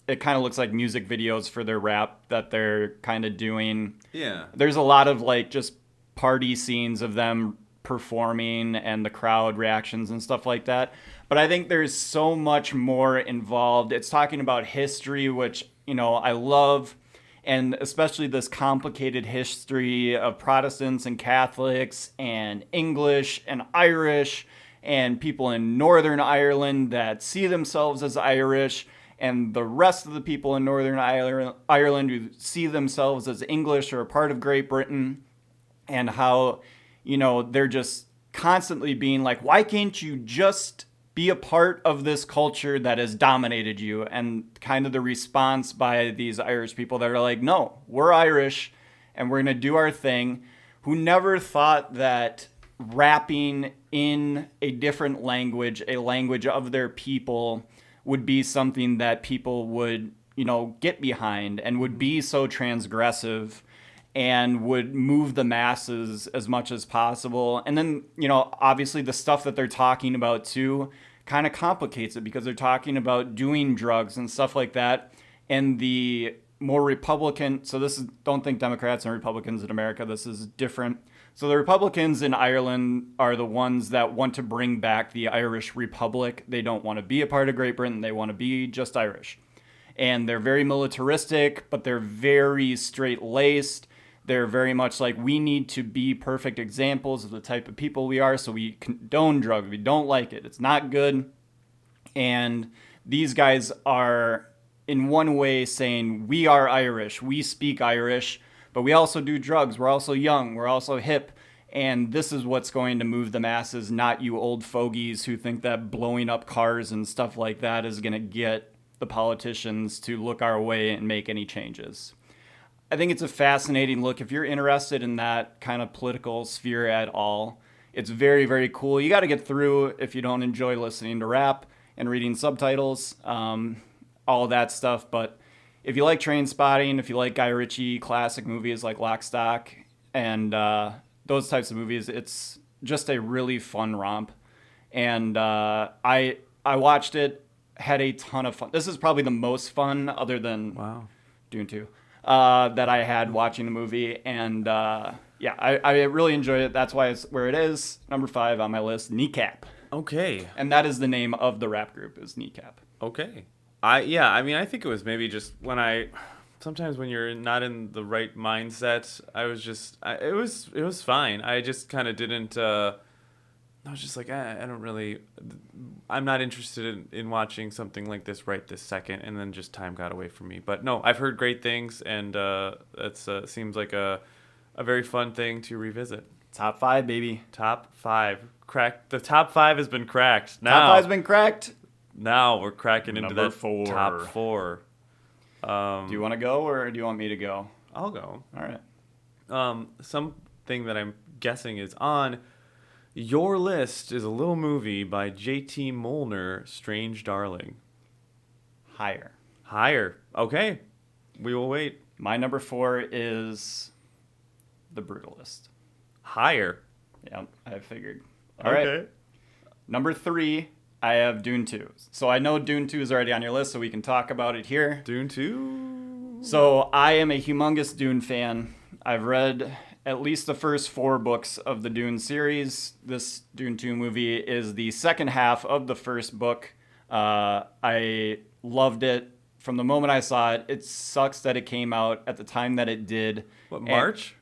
it kind of looks like music videos for their rap that they're kind of doing. Yeah. There's a lot of like just party scenes of them performing and the crowd reactions and stuff like that. But I think there's so much more involved. It's talking about history, which, I love, and especially this complicated history of Protestants and Catholics and English and Irish and people in Northern Ireland that see themselves as Irish, and the rest of the people in Northern Ireland who see themselves as English or a part of Great Britain. And how, they're just constantly being like, why can't you just be a part of this culture that has dominated you? And kind of the response by these Irish people that are like, no, we're Irish and we're going to do our thing. Who never thought that rapping in a different language, a language of their people, would be something that people would, get behind and would be so transgressive and would move the masses as much as possible. And then, obviously the stuff that they're talking about too kind of complicates it, because they're talking about doing drugs and stuff like that. And the more Republican, so this is, don't think Democrats and Republicans in America, this is different. So the Republicans in Ireland are the ones that want to bring back the Irish Republic. They don't want to be a part of Great Britain. They want to be just Irish. And they're very militaristic, but they're very straight-laced. They're very much like, we need to be perfect examples of the type of people we are, so we condone drugs. We don't like it. It's not good. And these guys are, in one way, saying, we are Irish. We speak Irish, but we also do drugs. We're also young. We're also hip. And this is what's going to move the masses, not you old fogies who think that blowing up cars and stuff like that is going to get the politicians to look our way and make any changes. I think it's a fascinating look. If you're interested in that kind of political sphere at all, it's very, very cool. You got to get through if you don't enjoy listening to rap and reading subtitles, all of that stuff. But if you like train spotting, if you like Guy Ritchie classic movies like Lock, Stock, and those types of movies, it's just a really fun romp. And I watched it, had a ton of fun. This is probably the most fun, other than Dune 2. That I had watching the movie, and I really enjoyed it. That's why it's where it is, number 5 on my list. Kneecap. Okay. And that is the name of the rap group, is Kneecap. Okay. I think it was maybe just sometimes when you're not in the right mindset, it was fine. I just kind of didn't. I was just like, I'm not interested in watching something like this right this second, and then just time got away from me. But no, I've heard great things, and it seems like a very fun thing to revisit. Top 5, baby. Top 5. The top 5 has been cracked. Now, top 5's been cracked. Now we're cracking into Number that 4. top 4. Do you want to go, or do you want me to go? I'll go. All right. Something that I'm guessing is on your list is a little movie by J.T. Molnar, Strange Darling. Higher. Okay. We will wait. My number 4 is The Brutalist. Higher. Yeah, I figured. All right. Number 3, I have Dune 2. So I know Dune 2 is already on your list, so we can talk about it here. Dune 2? So I am a humongous Dune fan. I've read at least the first 4 books of the Dune series. This Dune 2 movie is the second half of the first book. I loved it from the moment I saw it. It sucks that it came out at the time that it did. What, March?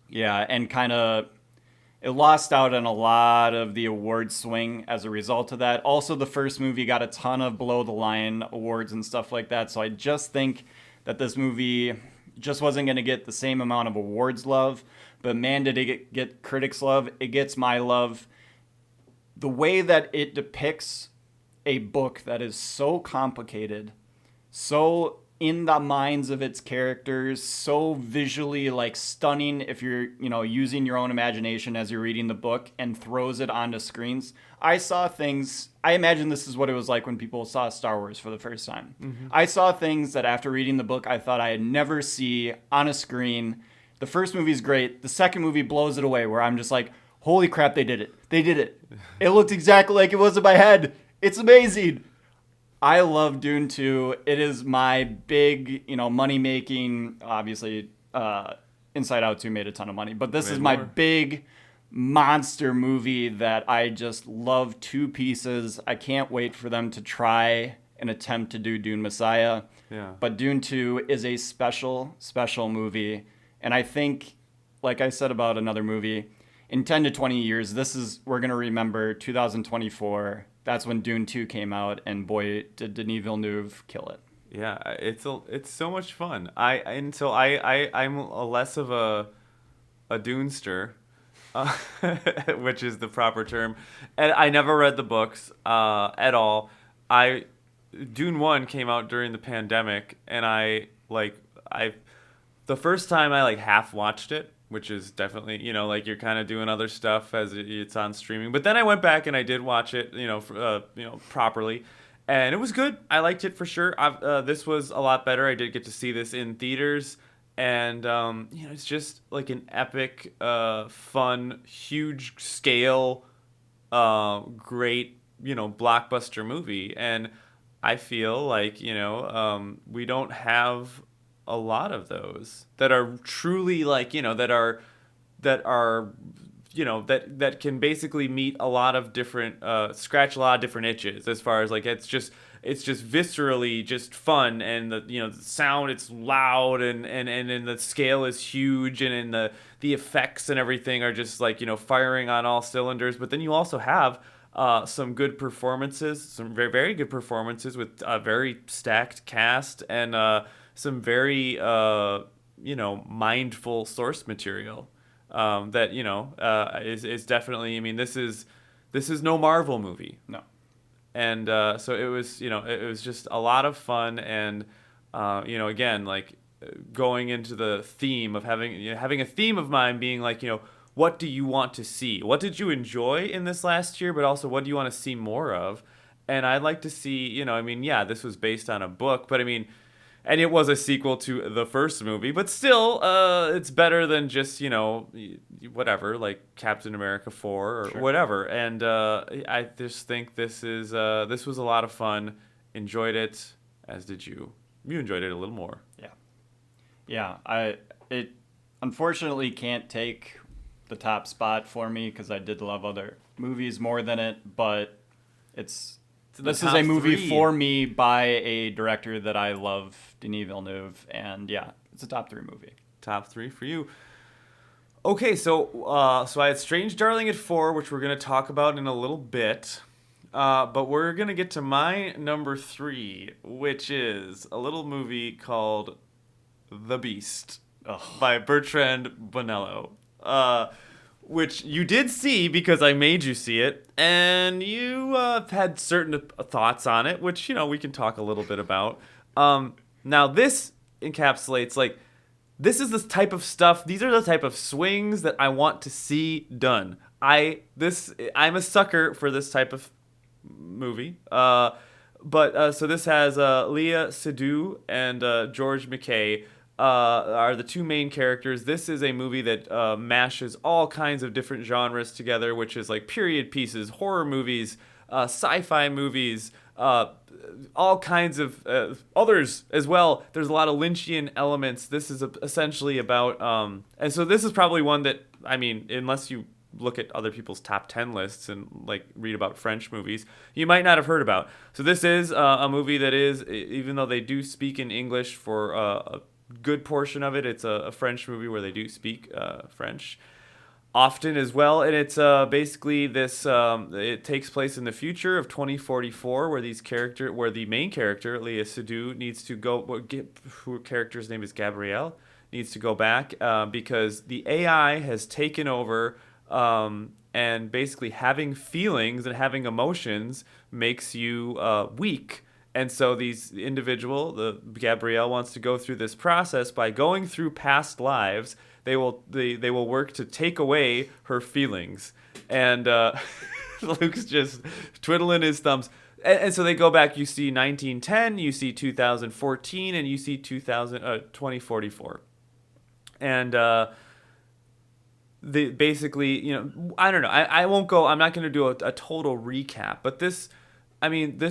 Yeah, and kind of it lost out on a lot of the award swing as a result of that. Also, the first movie got a ton of below the line awards and stuff like that. So I just think that this movie just wasn't going to get the same amount of awards love. But man, did it get critics love. It gets my love. The way that it depicts a book that is so complicated, so in the minds of its characters, so visually like stunning if you're, using your own imagination as you're reading the book, and throws it onto screens. I saw things, I imagine this is what it was like when people saw Star Wars for the first time. Mm-hmm. I saw things that after reading the book I thought I'd never see on a screen. The first movie's great. The second movie blows it away, where I'm just like, holy crap, they did it. They did it. It looked exactly like it was in my head. It's amazing. I love Dune 2. It is my big, money-making, obviously, Inside Out 2 made a ton of money, but this is my big monster movie that I just love to pieces. I can't wait for them to try and attempt to do Dune Messiah. Yeah. But Dune 2 is a special, special movie. And I think, like I said about another movie, in 10 to 20 years, we're going to remember 2024. That's when Dune 2 came out, and boy, did Denis Villeneuve kill it. Yeah, it's so much fun. I'm less of a Dunester, which is the proper term, and I never read the books at all. Dune 1 came out during the pandemic, and the first time I half watched it, which is definitely, you're kind of doing other stuff as it's on streaming. But then I went back and I did watch it, properly. And it was good. I liked it for sure. This was a lot better. I did get to see this in theaters. And, it's just like an epic, fun, huge scale, great, blockbuster movie. And I feel like, we don't have a lot of those that are truly that can basically meet a lot of different scratch a lot of different itches, as far as it's just viscerally just fun, and the sound, it's loud, and the scale is huge, and the effects and everything are just firing on all cylinders. But then you also have some good performances, some very, very good performances with a very stacked cast, and some very, mindful source material that, is definitely, this is no Marvel movie. No. And so it was, it was just a lot of fun. And, again, going into the theme of having a theme of mine being what do you want to see? What did you enjoy in this last year? But also, what do you want to see more of? And I'd like to see, this was based on a book, but and it was a sequel to the first movie, but still, it's better than just, whatever, like Captain America 4 or whatever. And I just think this was a lot of fun. Enjoyed it, as did you. You enjoyed it a little more. Yeah. It unfortunately can't take the top spot for me, because I did love other movies more than it, but this is a movie for me by a director that I love, Denis Villeneuve, and it's a top 3 movie. Top 3 for you. Okay, so I had Strange Darling at 4, which we're going to talk about in a little bit, but we're going to get to my number 3, which is a little movie called The Beast by Bertrand Bonello. Which you did see because I made you see it, and you had certain thoughts on it, which, we can talk a little bit about. Now, this encapsulates, this is the type of stuff, these are the type of swings that I want to see done. I'm a sucker for this type of movie. So this has Léa Seydoux and George McKay. Are the two main characters. This is a movie that mashes all kinds of different genres together, which is period pieces, horror movies, sci-fi movies, all kinds of others as well. There's a lot of Lynchian elements. This is essentially about, and so this is probably one that, unless you look at other people's top 10 lists and read about French movies, you might not have heard about. So this is a movie that is, even though they do speak in English for a good portion of it, it's a French movie where they do speak French. often as well, and it's basically this. It takes place in the future of 2044, where where the main character, Leah Seydoux, needs to go. Who character's name is Gabrielle, needs to go back because the AI has taken over. And basically, having feelings and having emotions makes you weak. And so the Gabrielle wants to go through this process by going through past lives. They will work to take away her feelings. And Luke's just twiddling his thumbs. And so they go back. You see 1910, you see 2014, and you see 2044. And basically, I don't know. I won't go. I'm not going to do a total recap, but this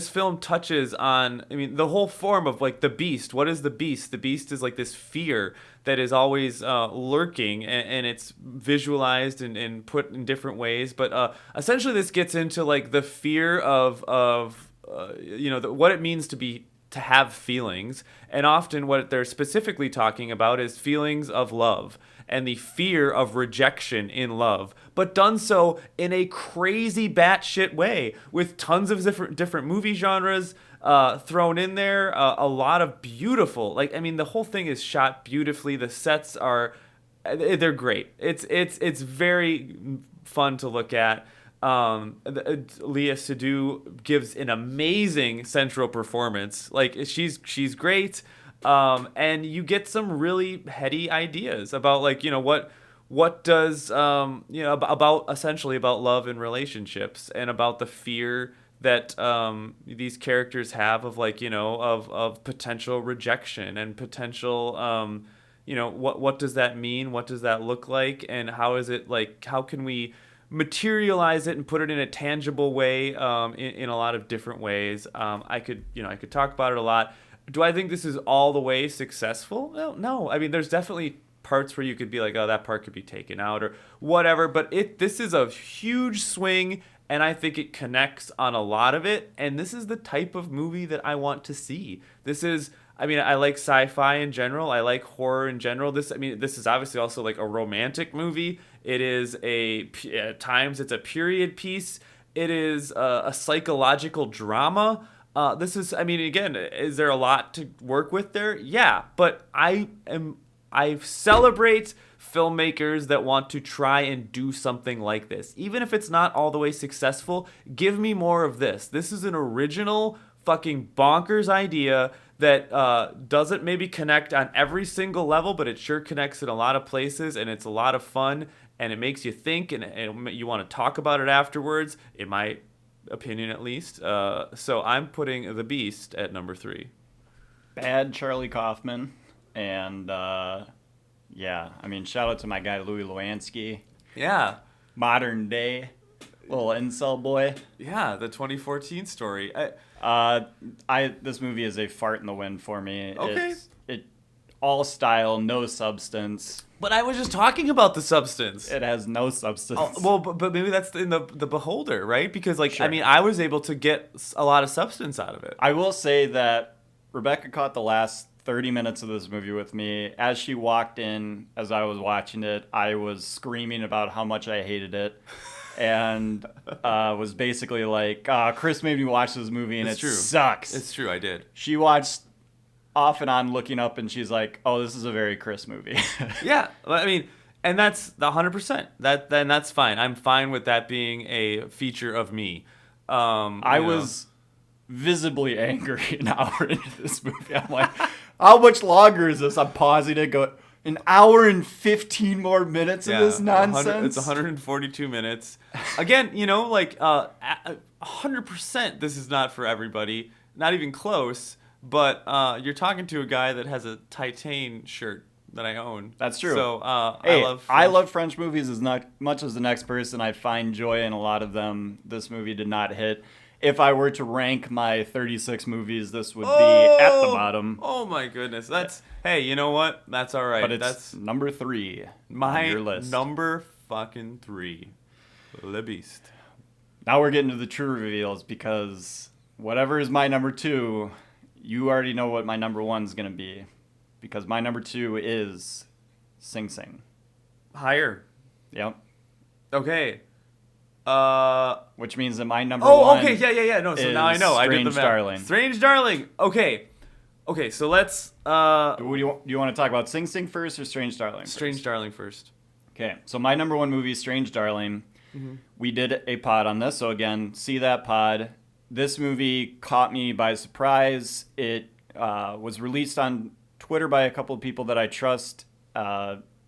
film touches on, the whole form of like the beast. What is the beast? The beast is like this fear that is always lurking, and it's visualized and put in different ways. But essentially, this gets into like the fear of what it means to have feelings, and often what they're specifically talking about is feelings of love and the fear of rejection in love, but done so in a crazy batshit way with tons of different movie genres thrown in there. A lot of beautiful, the whole thing is shot beautifully. The sets they're great. It's very fun to look at. Leah Seydoux gives an amazing central performance. Like she's great. And you get some really heady ideas about what does about essentially about love and relationships, and about the fear that these characters have of of potential rejection and potential what does that mean, what does that look like, and how is it how can we materialize it and put it in a tangible way in a lot of different ways. I could talk about it a lot. Do I think this is all the way successful? Well, no. There's definitely parts where you could be like, oh, that part could be taken out or whatever. But this is a huge swing, and I think it connects on a lot of it. And this is the type of movie that I want to see. This is, I like sci-fi in general. I like horror in general. This is obviously also like a romantic movie. It is at times it's a period piece. It is a psychological drama. This is, again, is there a lot to work with there? Yeah, but I celebrate filmmakers that want to try and do something like this. Even if it's not all the way successful, give me more of this. This is an original fucking bonkers idea that doesn't maybe connect on every single level, but it sure connects in a lot of places, and it's a lot of fun, and it makes you think, and you want to talk about it afterwards. It might opinion at least. So I'm putting The Beast at number 3. Bad Charlie Kaufman. And shout out to my guy Louis Lewansky. Yeah. Modern day little incel boy. Yeah, the 2014 story. This movie is a fart in the wind for me. Okay. It all style, no substance. But I was just talking about the substance. It has no substance. Oh, well, but maybe that's in the beholder, right? Because Sure. I was able to get a lot of substance out of it. I will say that Rebecca caught the last 30 minutes of this movie with me. As she walked in, as I was watching it, I was screaming about how much I hated it. And was basically like, Chris made me watch this movie and sucks. It's true, I did. She watched off and on looking up, and she's like, oh, this is a very Chris movie. Yeah, and that's the 100%. Then that's fine. I'm fine with that being a feature of me. I was visibly angry an hour into this movie. I'm like, how much longer is this? I'm pausing it, go, an hour and 15 more minutes of this nonsense? It's 142 minutes. Again, 100% this is not for everybody. Not even close. But you're talking to a guy that has a Titan shirt that I own. That's true. So I love French movies as much as the next person. I find joy in a lot of them. This movie did not hit. If I were to rank my 36 movies, this would be at the bottom. Oh my goodness. Hey, you know what? That's all right. But that's number 3 on your list. Number fucking 3. Le Beast. Now we're getting to the true reveals, because whatever is my number 2, you already know what my number 1 is going to be, because my number 2 is Sing Sing. Higher. Yep. Okay. Which means that my number Oh, one. okay. Yeah. No, so now I is know. I did the Strange math. Darling. Strange Darling. Okay. Okay, so let's Do you want to talk about Sing Sing first or Strange Darling? Strange First? Darling first. Okay, so my number one movie is Strange Darling. We did a pod on this, so again, see that pod. This movie caught me by surprise. It was released on Twitter by a couple of people that I trust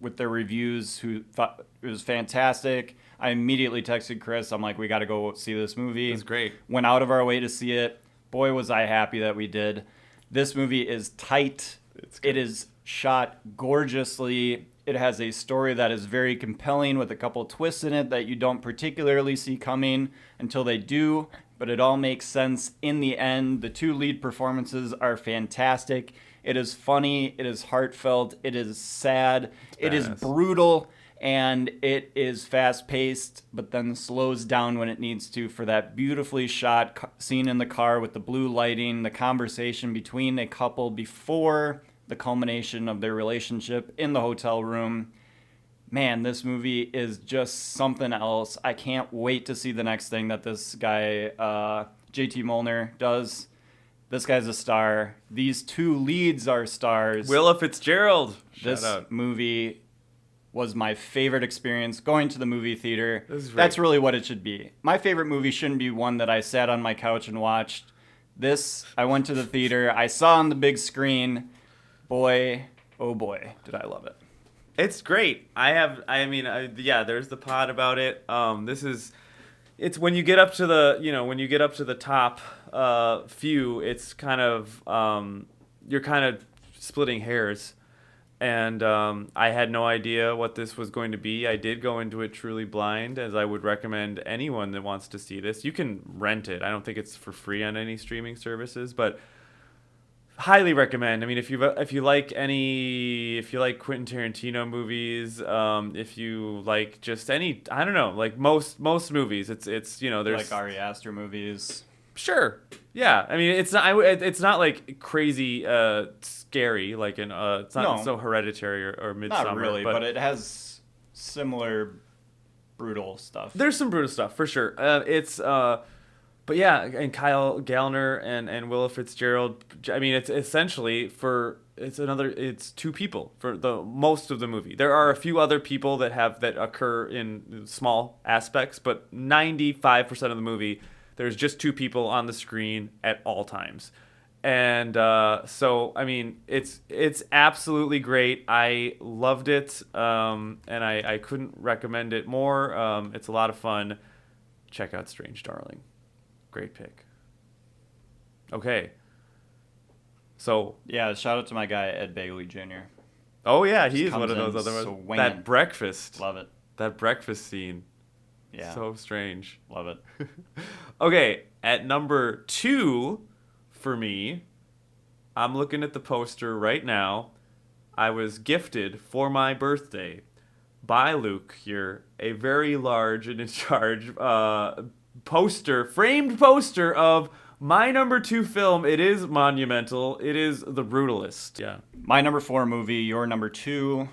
with their reviews who thought it was fantastic. I immediately texted Chris. I'm like, we got to go see this movie. It's great. Went out of our way to see it. Boy, was I happy that we did. This movie is tight. It is shot gorgeously. It has a story that is very compelling with a couple twists in it that you don't particularly see coming until they do, but it all makes sense in the end. The two lead performances are fantastic. It is funny, it is heartfelt, it is sad, it is brutal, and it is fast-paced, but then slows down when it needs to for that beautifully shot scene in the car with the blue lighting, the conversation between a couple before the culmination of their relationship in the hotel room. Man, this movie is just something else. I can't wait to see the next thing that this guy, JT Molnar, does. This guy's a star. These two leads are stars. Willa Fitzgerald. This movie was my favorite experience going to the movie theater. This is great. That's really what it should be. My favorite movie shouldn't be one that I sat on my couch and watched. This, I went to the theater. I saw on the big screen. Boy, oh boy, did I love it. It's great. There's the pod about it. It's when you get up to the top few, it's kind of, you're kind of splitting hairs. And I had no idea what this was going to be. I did go into it truly blind, as I would recommend anyone that wants to see this. You can rent it. I don't think it's for free on any streaming services, but highly recommend. I mean, if you like Quentin Tarantino movies, if you like just any, I don't know, like most movies, it's there's like Ari Aster movies. Sure. Yeah. I mean, it's not like crazy scary like it's not so Hereditary or Midsommar. Not really, but it has similar brutal stuff. There's some brutal stuff for sure. But yeah, and Kyle Gallner and Willa Fitzgerald. I mean, it's essentially it's two people for the most of the movie. There are a few other people that occur in small aspects, but 95% of the movie, there's just two people on the screen at all times. And so, I mean, it's absolutely great. I loved it, and I couldn't recommend it more. It's a lot of fun. Check out Strange Darling. Great pick. Okay. So. Yeah, shout out to my guy, Ed Begley Jr. Oh, yeah, he is one of those other ones. Swinging. That breakfast. Love it. That breakfast scene. Yeah. So strange. Love it. Okay, at number 2 for me, I'm looking at the poster right now. I was gifted for my birthday by Luke here a very large and in charge framed poster of my number 2 film. It is monumental. It is The Brutalist. Yeah. My number 4 movie, your number 2.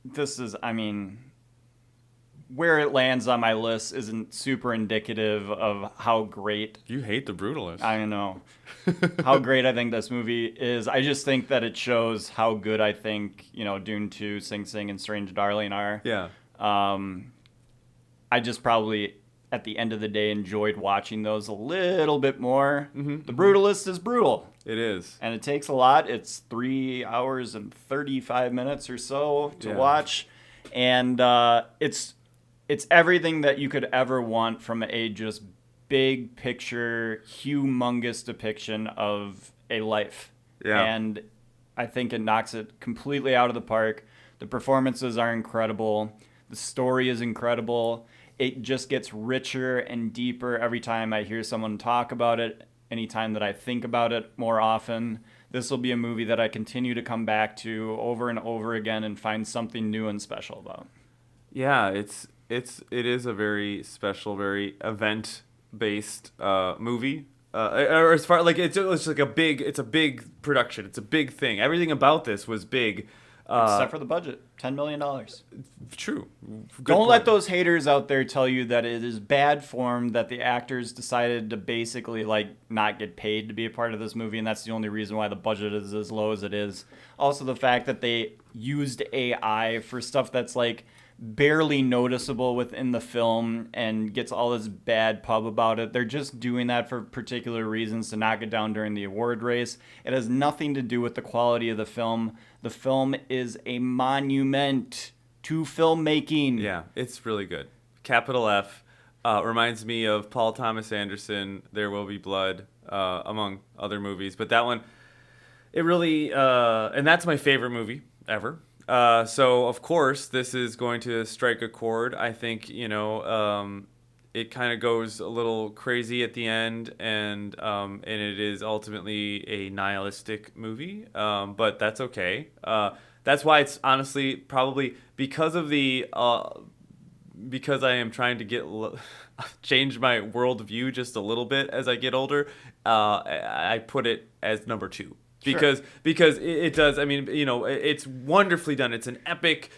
This is, I mean, where it lands on my list isn't super indicative of how great. You hate The Brutalist. I know. How great I think this movie is. I just think that it shows how good I think, Dune 2, Sing Sing, and Strange Darling are. Yeah. I just probably, at the end of the day, enjoyed watching those a little bit more. Mm-hmm. The Brutalist is brutal. It is. And it takes a lot. It's 3 hours and 35 minutes or so to watch. And it's everything that you could ever want from a just big picture, humongous depiction of a life. Yeah. And I think it knocks it completely out of the park. The performances are incredible. The story is incredible. It just gets richer and deeper every time I hear someone talk about it, anytime that I think about it more often. This will be a movie that I continue to come back to over and over again and find something new and special about. Yeah, it is a very special, very event-based movie. Or as far like it's a big production. It's a big thing. Everything about this was big. Except for the budget, $10 million. True. Good Don't point. let those haters out there tell you that it is bad form that the actors decided to basically like not get paid to be a part of this movie, and that's the only reason why the budget is as low as it is. Also, the fact that they used AI for stuff that's like barely noticeable within the film and gets all this bad pub about it. They're just doing that for particular reasons to knock it down during the award race. It has nothing to do with the quality of the film. The film is a monument to filmmaking. Yeah, it's really good. Capital F reminds me of Paul Thomas Anderson, There Will Be Blood, among other movies. But that one, it really, and that's my favorite movie ever. So, of course, this is going to strike a chord. I think, it kind of goes a little crazy at the end, and it is ultimately a nihilistic movie, but that's okay. That's why it's honestly probably because of because I am trying to change my worldview just a little bit as I get older. I put it as number 2. Because it does. I mean, it's wonderfully done. It's an epic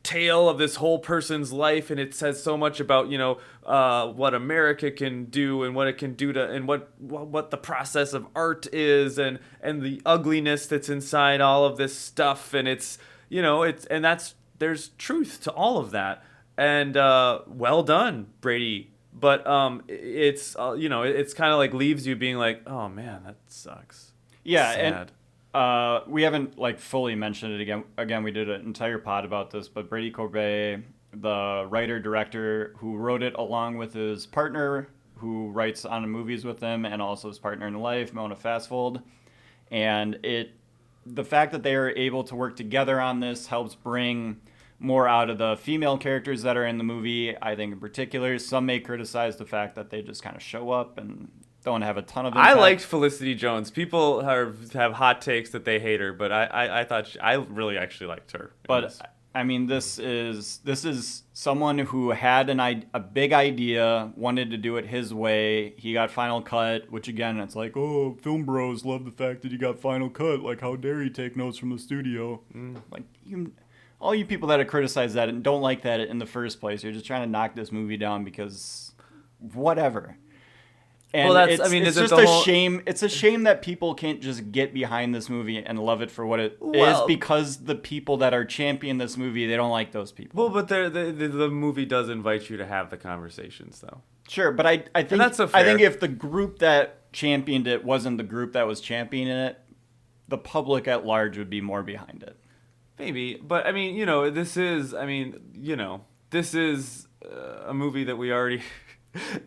tale of this whole person's life, and it says so much about what America can do and what it can do to and what the process of art is and the ugliness that's inside all of this stuff. And it's there's truth to all of that. And well done, Brady. But it's it's kind of like leaves you being like, oh man, that sucks. Yeah, sad. And we haven't like fully mentioned it again. Again, we did an entire pod about this, but Brady Corbet, the writer-director who wrote it along with his partner who writes on the movies with him and also his partner in life, Mona Fastfold. And the fact that they are able to work together on this helps bring more out of the female characters that are in the movie, I think in particular. Some may criticize the fact that they just kind of show up and don't have a ton of impact. I liked Felicity Jones. People have hot takes that they hate her, but I thought I really actually liked her. But I mean, this is someone who had a big idea, wanted to do it his way. He got Final Cut, which again, it's like, oh, film bros love the fact that he got Final Cut. Like, how dare he take notes from the studio? Like, all you people that have criticized that and don't like that in the first place, you're just trying to knock this movie down because whatever. And well, it's just a shame. It's a shame that people can't just get behind this movie and love it for what it is because the people that are championing this movie, they don't like those people. Well, but the movie does invite you to have the conversations, though. Sure, but I think that's I think if the group that championed it wasn't the group that was championing it, the public at large would be more behind it. Maybe, but I mean, this is a movie that we already.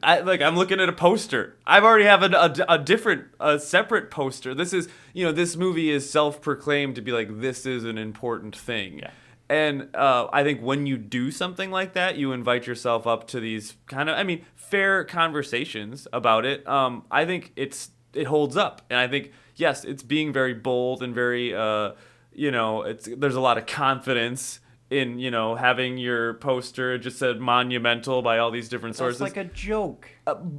I'm looking at a poster. I've already have a separate poster. This is, this movie is self-proclaimed to be like, this is an important thing. Yeah. And I think when you do something like that, you invite yourself up to these kind of, fair conversations about it. I think it holds up. And I think, yes, it's being very bold and very, there's a lot of confidence in having your poster just said monumental by all these different sources. It's like a joke.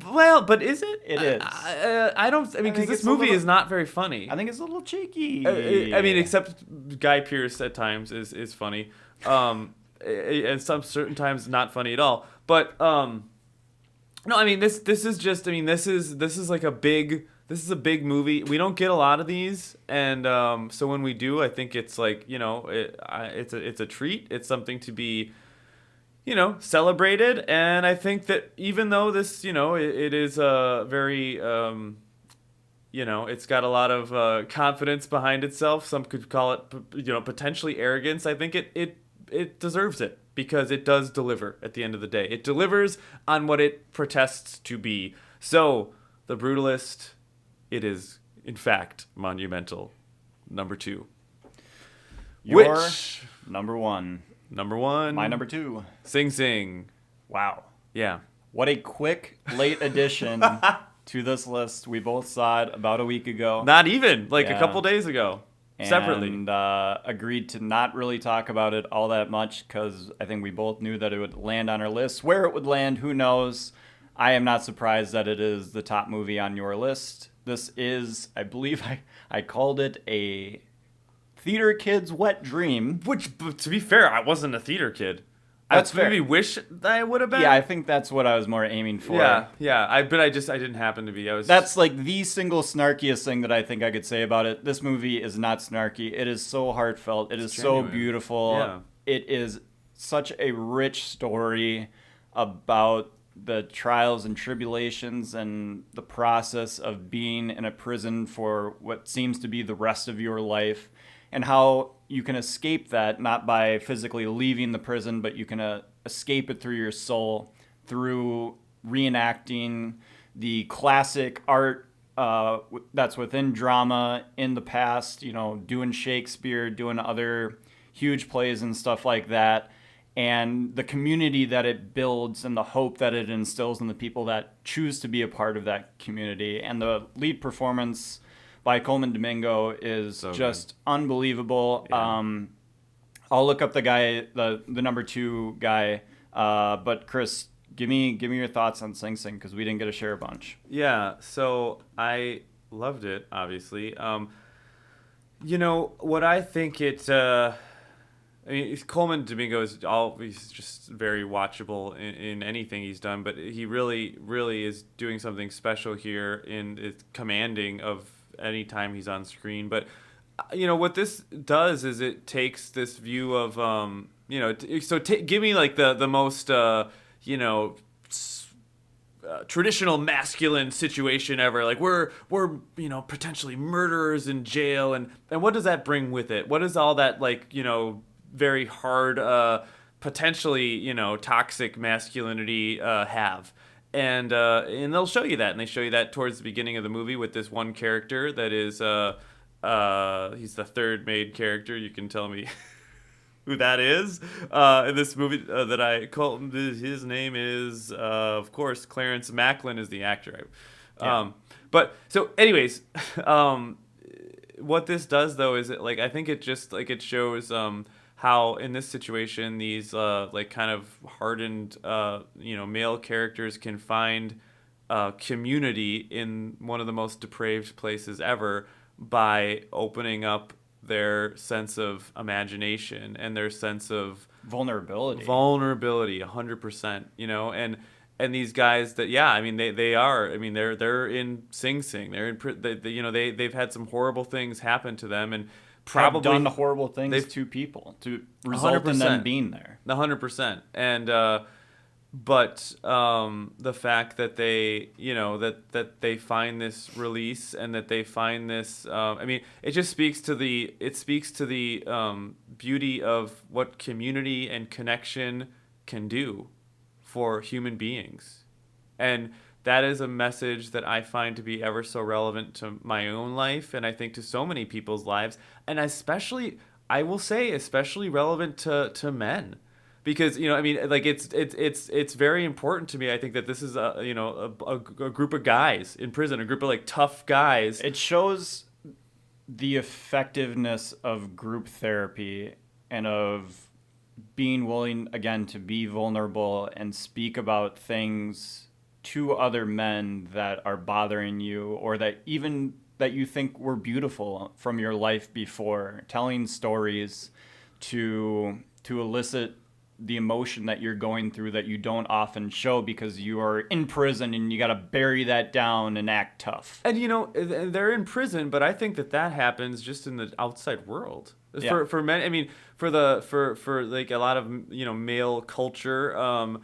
Well, but is it? It is. I don't. Because this movie is not very funny. I think it's a little cheeky. Except Guy Pearce at times is funny. And some certain times not funny at all. But no, this is just. This is like a big. This is a big movie. We don't get a lot of these, and so when we do, I think it's like it's a treat. It's something to be, celebrated. And I think that even though this, it is a very, it's got a lot of confidence behind itself. Some could call it, potentially arrogance. I think it deserves it because it does deliver at the end of the day. It delivers on what it protests to be. So, The Brutalist. It is, in fact, monumental. Number 2. Your number 1. Number 1. My number 2. Sing Sing. Wow. Yeah. What a quick, late addition to this list. We both saw it about a week ago. Not even. A couple days ago. Separately. And agreed to not really talk about it all that much because I think we both knew that it would land on our list. Where it would land, who knows? I am not surprised that it is the top movie on your list. This is, I believe I called it a theater kid's wet dream. Which, but to be fair, I wasn't a theater kid. That's I fair. maybe wish that I would have been. Yeah, I think that's what I was more aiming for. Yeah. But I didn't happen to be. I was. That's like the single snarkiest thing that I think I could say about it. This movie is not snarky. It is so heartfelt. It is so genuine. beautiful. Yeah. It is such a rich story about the trials and tribulations and the process of being in a prison for what seems to be the rest of your life, and how you can escape that not by physically leaving the prison, but you can escape it through your soul, through reenacting the classic art that's within drama in the past, doing Shakespeare, doing other huge plays and stuff like that, and the community that it builds and the hope that it instills in the people that choose to be a part of that community. And the lead performance by Coleman Domingo is So just unbelievable. Yeah. I'll look up the guy, the number 2 guy. But Chris, give me your thoughts on Sing Sing, because we didn't get to share a bunch. Yeah, so I loved it, obviously. What I think Coleman Domingo he's just very watchable in anything he's done, but he really, really is doing something special here, and it's commanding of any time he's on screen. But, what this does is it takes this view of, give me like the most, traditional masculine situation ever. Like we're potentially murderers in jail, and what does that bring with it? What does all that very hard, potentially toxic masculinity have? And they'll show you that, and they show you that towards the beginning of the movie with this one character that is he's the third main character. You can tell me who that is in this movie that I call. His name is, of course, Clarence Macklin is the actor. Yeah. But so, anyways, what this does though is I think it just it shows how in this situation these kind of hardened male characters can find community in one of the most depraved places ever by opening up their sense of imagination and their sense of Vulnerability, 100%, and these guys that they're in Sing Sing, they're in they've had some horrible things happen to them, and probably have done horrible things to people to result in them being there. 100%. And but the fact that they that they find this release, and that they find this it just speaks to the beauty of what community and connection can do for human beings. And that is a message that I find to be ever so relevant to my own life, and I think to so many people's lives, and especially, I will say, especially relevant to men, because it's very important to me. I think that this is a group of guys in prison, a group of tough guys. It shows the effectiveness of group therapy and of being willing, again, to be vulnerable and speak about things to other men that are bothering you, or that you think were beautiful from your life before, telling stories to elicit the emotion that you're going through that you don't often show because you are in prison and you got to bury that down and act tough. And they're in prison, but I think that happens just in the outside world. Yeah. For men, for a lot of male culture,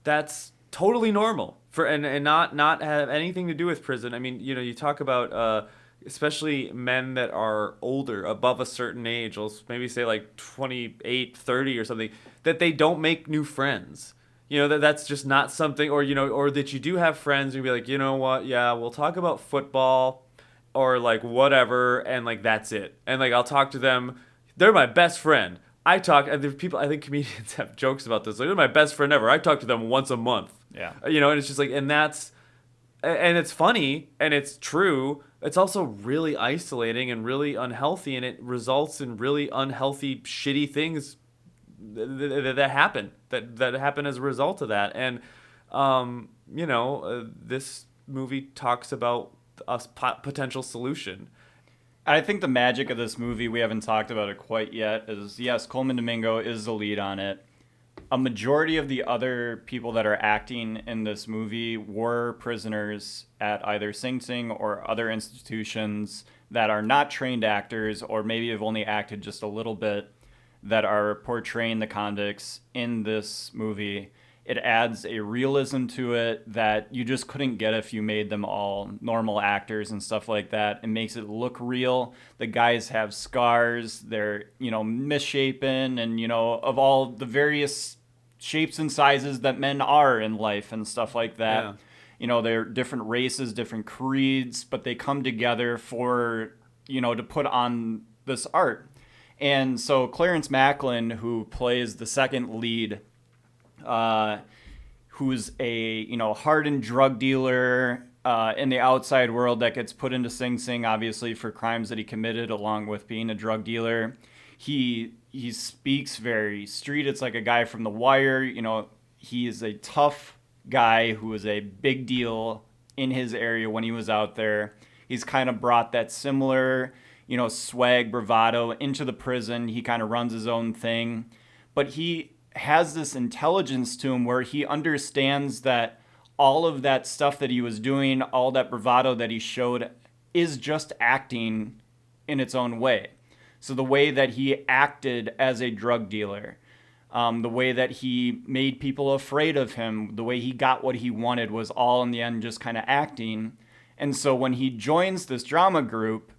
that's totally normal and not have anything to do with prison. You talk about especially men that are older, above a certain age, maybe say 28, 30 or something, that they don't make new friends. That's just not something, or that you do have friends and you be like, you know what, yeah, we'll talk about football or whatever, and that's it. And I'll talk to them. They're my best friend. I think comedians have jokes about this. They're my best friend ever. I talk to them once a month. Yeah. And it's just and it's funny and it's true. It's also really isolating and really unhealthy, and it results in really unhealthy, shitty things that happen as a result of that. And this movie talks about a potential solution. I think the magic of this movie, we haven't talked about it quite yet, is yes, Coleman Domingo is the lead on it. A majority of the other people that are acting in this movie were prisoners at either Sing Sing or other institutions that are not trained actors, or maybe have only acted just a little bit, that are portraying the convicts in this movie. It adds a realism to it that you just couldn't get if you made them all normal actors and stuff like that. It makes it look real. The guys have scars. They're, misshapen, and, of all the various shapes and sizes that men are in life and stuff like that. Yeah. They're different races, different creeds, but they come together for, to put on this art. And so Clarence Macklin, who plays the second lead, who's a hardened drug dealer in the outside world that gets put into Sing Sing, obviously for crimes that he committed along with being a drug dealer. He speaks very street. It's like a guy from The Wire. He is a tough guy who was a big deal in his area when he was out there. He's kind of brought that similar, swag, bravado into the prison. He kind of runs his own thing, but he has this intelligence to him where he understands that all of that stuff that he was doing, all that bravado that he showed, is just acting in its own way. So the way that he acted as a drug dealer, the way that he made people afraid of him, the way he got what he wanted, was all in the end just kind of acting. And so when he joins this drama group,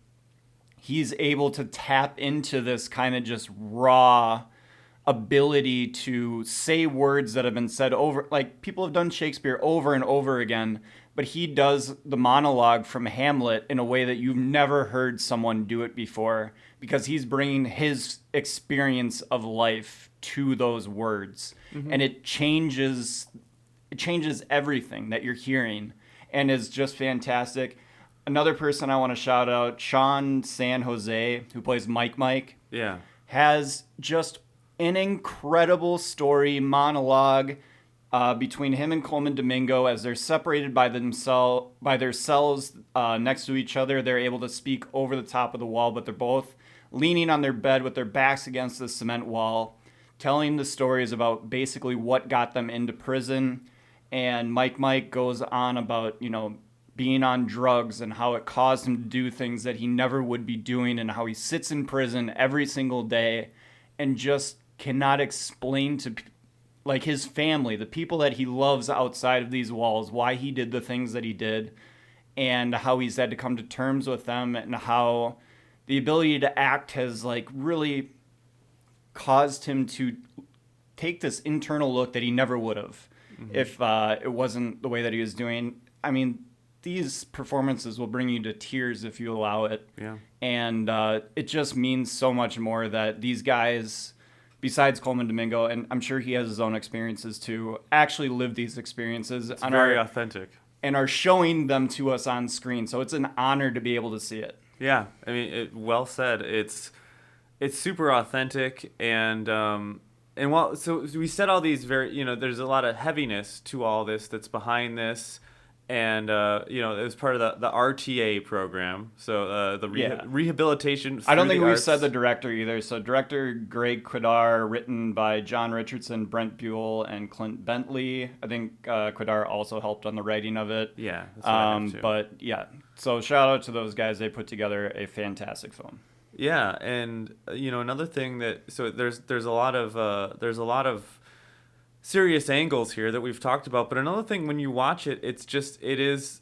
he's able to tap into this kind of just raw ability to say words that have been said over, like people have done Shakespeare over and over again, but he does the monologue from Hamlet in a way that you've never heard someone do it before, because he's bringing his experience of life to those words. And it changes everything that you're hearing, and is just fantastic. Another person I want to shout out, Sean San Jose, who plays Mike, Yeah. has just an incredible story monologue between him and Coleman Domingo as they're separated by their cells next to each other. They're able to speak over the top of the wall, but they're both leaning on their bed with their backs against the cement wall, telling the stories about basically what got them into prison. And Mike goes on about, being on drugs and how it caused him to do things that he never would be doing, and how he sits in prison every single day and just cannot explain to his family, the people that he loves outside of these walls, why he did the things that he did, and how he's had to come to terms with them, and how the ability to act has really caused him to take this internal look that he never would have if it wasn't the way that he was doing. I mean, these performances will bring you to tears if you allow it. Yeah. And it just means so much more that these guys, besides Coleman Domingo, and I'm sure he has his own experiences too, actually live these experiences. It's very authentic. And are showing them to us on screen. So it's an honor to be able to see it. Yeah, I mean, well said. It's super authentic, and while so we said all these there's a lot of heaviness to all this that's behind this, and it was part of the RTA program, so the rehabilitation. I don't think we've arts. said the director either. So director Greg Quidar, written by John Richardson, Brent Buell, and Clint Bentley. I think Quidar also helped on the writing of it. Yeah, that's what I have too. But yeah, so shout out to those guys. They put together a fantastic film. Yeah, and another thing there's a lot of serious angles here that we've talked about, but another thing, when you watch it, it is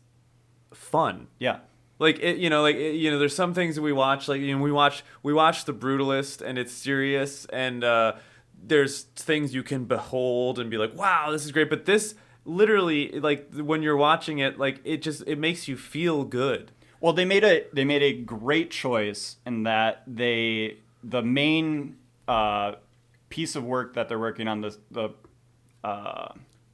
fun. Yeah. There's some things that we watch, we watch The Brutalist, and it's serious, and there's things you can behold and be like, wow, this is great, but this literally, when you're watching it, it makes you feel good. Well, they made a great choice in that the main piece of work that they're working on, the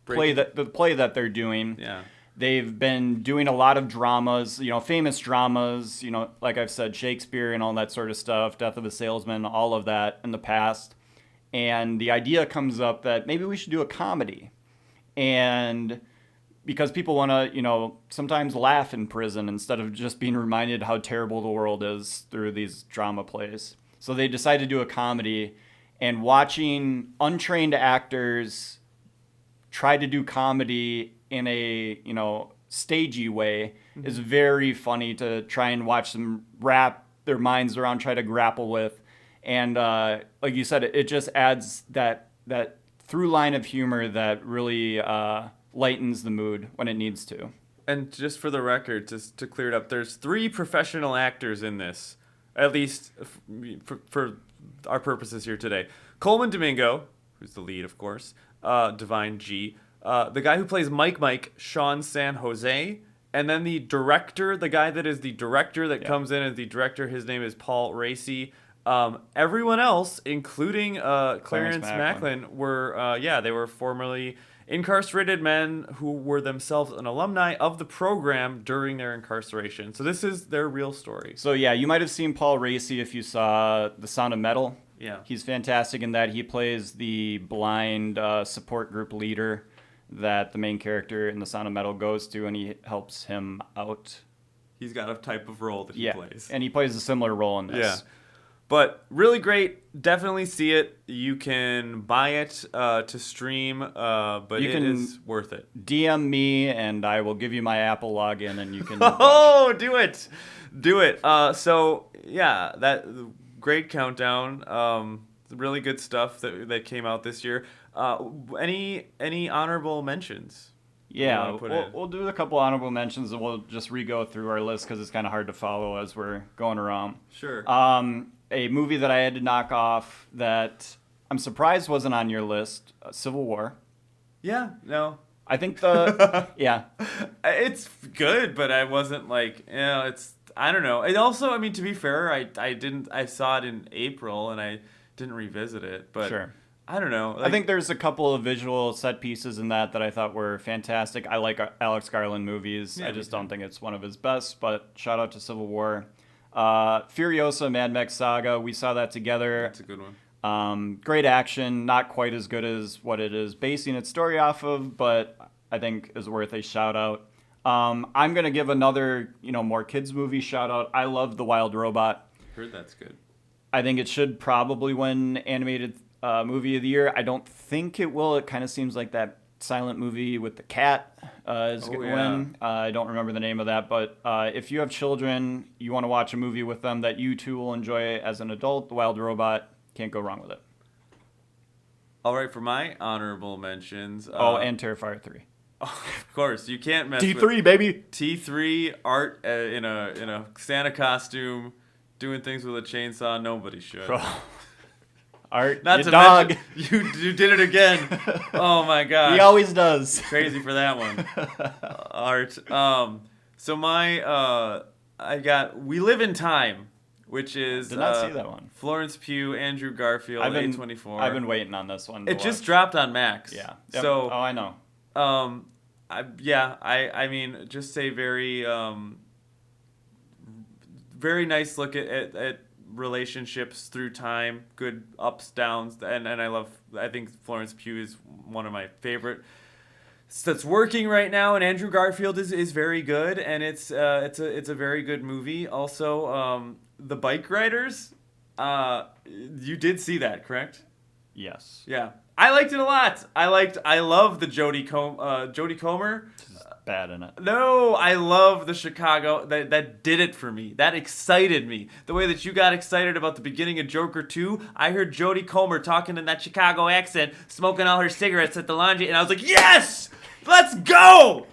play that they're doing. Yeah. They've been doing a lot of dramas, famous dramas, like I've said, Shakespeare and all that sort of stuff, Death of a Salesman, all of that in the past. And the idea comes up that maybe we should do a comedy. And because people want to, sometimes laugh in prison instead of just being reminded how terrible the world is through these drama plays. So they decided to do a comedy, and watching untrained actors try to do comedy in a, stagey way is very funny to try and watch them wrap their minds around, try to grapple with. And like you said, it just adds that through line of humor that really lightens the mood when it needs to. And just for the record, just to clear it up, there's 3 professional actors in this, at least for our purposes here today. Coleman Domingo, who's the lead, of course, Divine G, the guy who plays Mike, Sean San Jose, and then the director, the guy that is the director that comes in as the director, his name is Paul Racy. Everyone else, including Clarence Macklin, were they were formerly incarcerated men who were themselves an alumni of the program during their incarceration. So this is their real story. So yeah, you might have seen Paul Racy if you saw The Sound of Metal. Yeah. He's fantastic in that. He plays the blind support group leader that the main character in The Sound of Metal goes to, and he helps him out. He's got a type of role that he plays. And he plays a similar role in this. Yeah. But really great. Definitely see it. You can buy it to stream, but it is worth it. DM me, and I will give you my Apple login, and you can. Oh, do it. So yeah, that great countdown. Really good stuff that came out this year. Any honorable mentions? Yeah, we'll do a couple honorable mentions, and we'll just re-go through our list because it's kind of hard to follow as we're going around. Sure. A movie that I had to knock off that I'm surprised wasn't on your list, Civil War. Yeah, no. I think it's good, but I wasn't like, it's, I don't know. It also, I mean, to be fair, I saw it in April and I didn't revisit it, but sure. I don't know. I think there's a couple of visual set pieces in that I thought were fantastic. I like Alex Garland movies. I just don't think it's one of his best, but shout out to Civil War. Furiosa Mad Max Saga, we saw that together. That's a good one. Great action, not quite as good as what it is basing its story off of, but I think is worth a shout out. I'm going to give another, more kids movie shout out. I love The Wild Robot. Heard that's good. I think it should probably win animated movie of the year. I don't think it will. It kind of seems like that silent movie with the cat is going to win. I don't remember the name of that, but if you have children, you want to watch a movie with them that you too will enjoy as an adult, The Wild Robot, can't go wrong with it. All right, for my honorable mentions. And Terrifier 3. Of course, you can't mess T3, with baby. T3 art in a Santa costume, doing things with a chainsaw. Nobody should. Art, not to dog. Mention, you did it again. Oh my god. He always does. Crazy for that one. Art. So my I got We Live in Time, which is did not see that one. Florence Pugh, Andrew Garfield, A24. I've been waiting on this one. It just dropped on Max. Yeah. Yep. So I know. I mean, just say very very nice look at relationships through time, good ups, downs, and I think Florence Pugh is one of my favorite that's working right now, and Andrew Garfield is very good, and it's a very good movie. Also, The Bike Riders, you did see that, correct? Yes. Yeah, I liked it a lot. I love the Jodie Comer. Bad in it. No, I love the Chicago. That did it for me. That excited me. The way that you got excited about the beginning of Joker 2, I heard Jodie Comer talking in that Chicago accent, smoking all her cigarettes at the laundry, and I was like, yes! Let's go!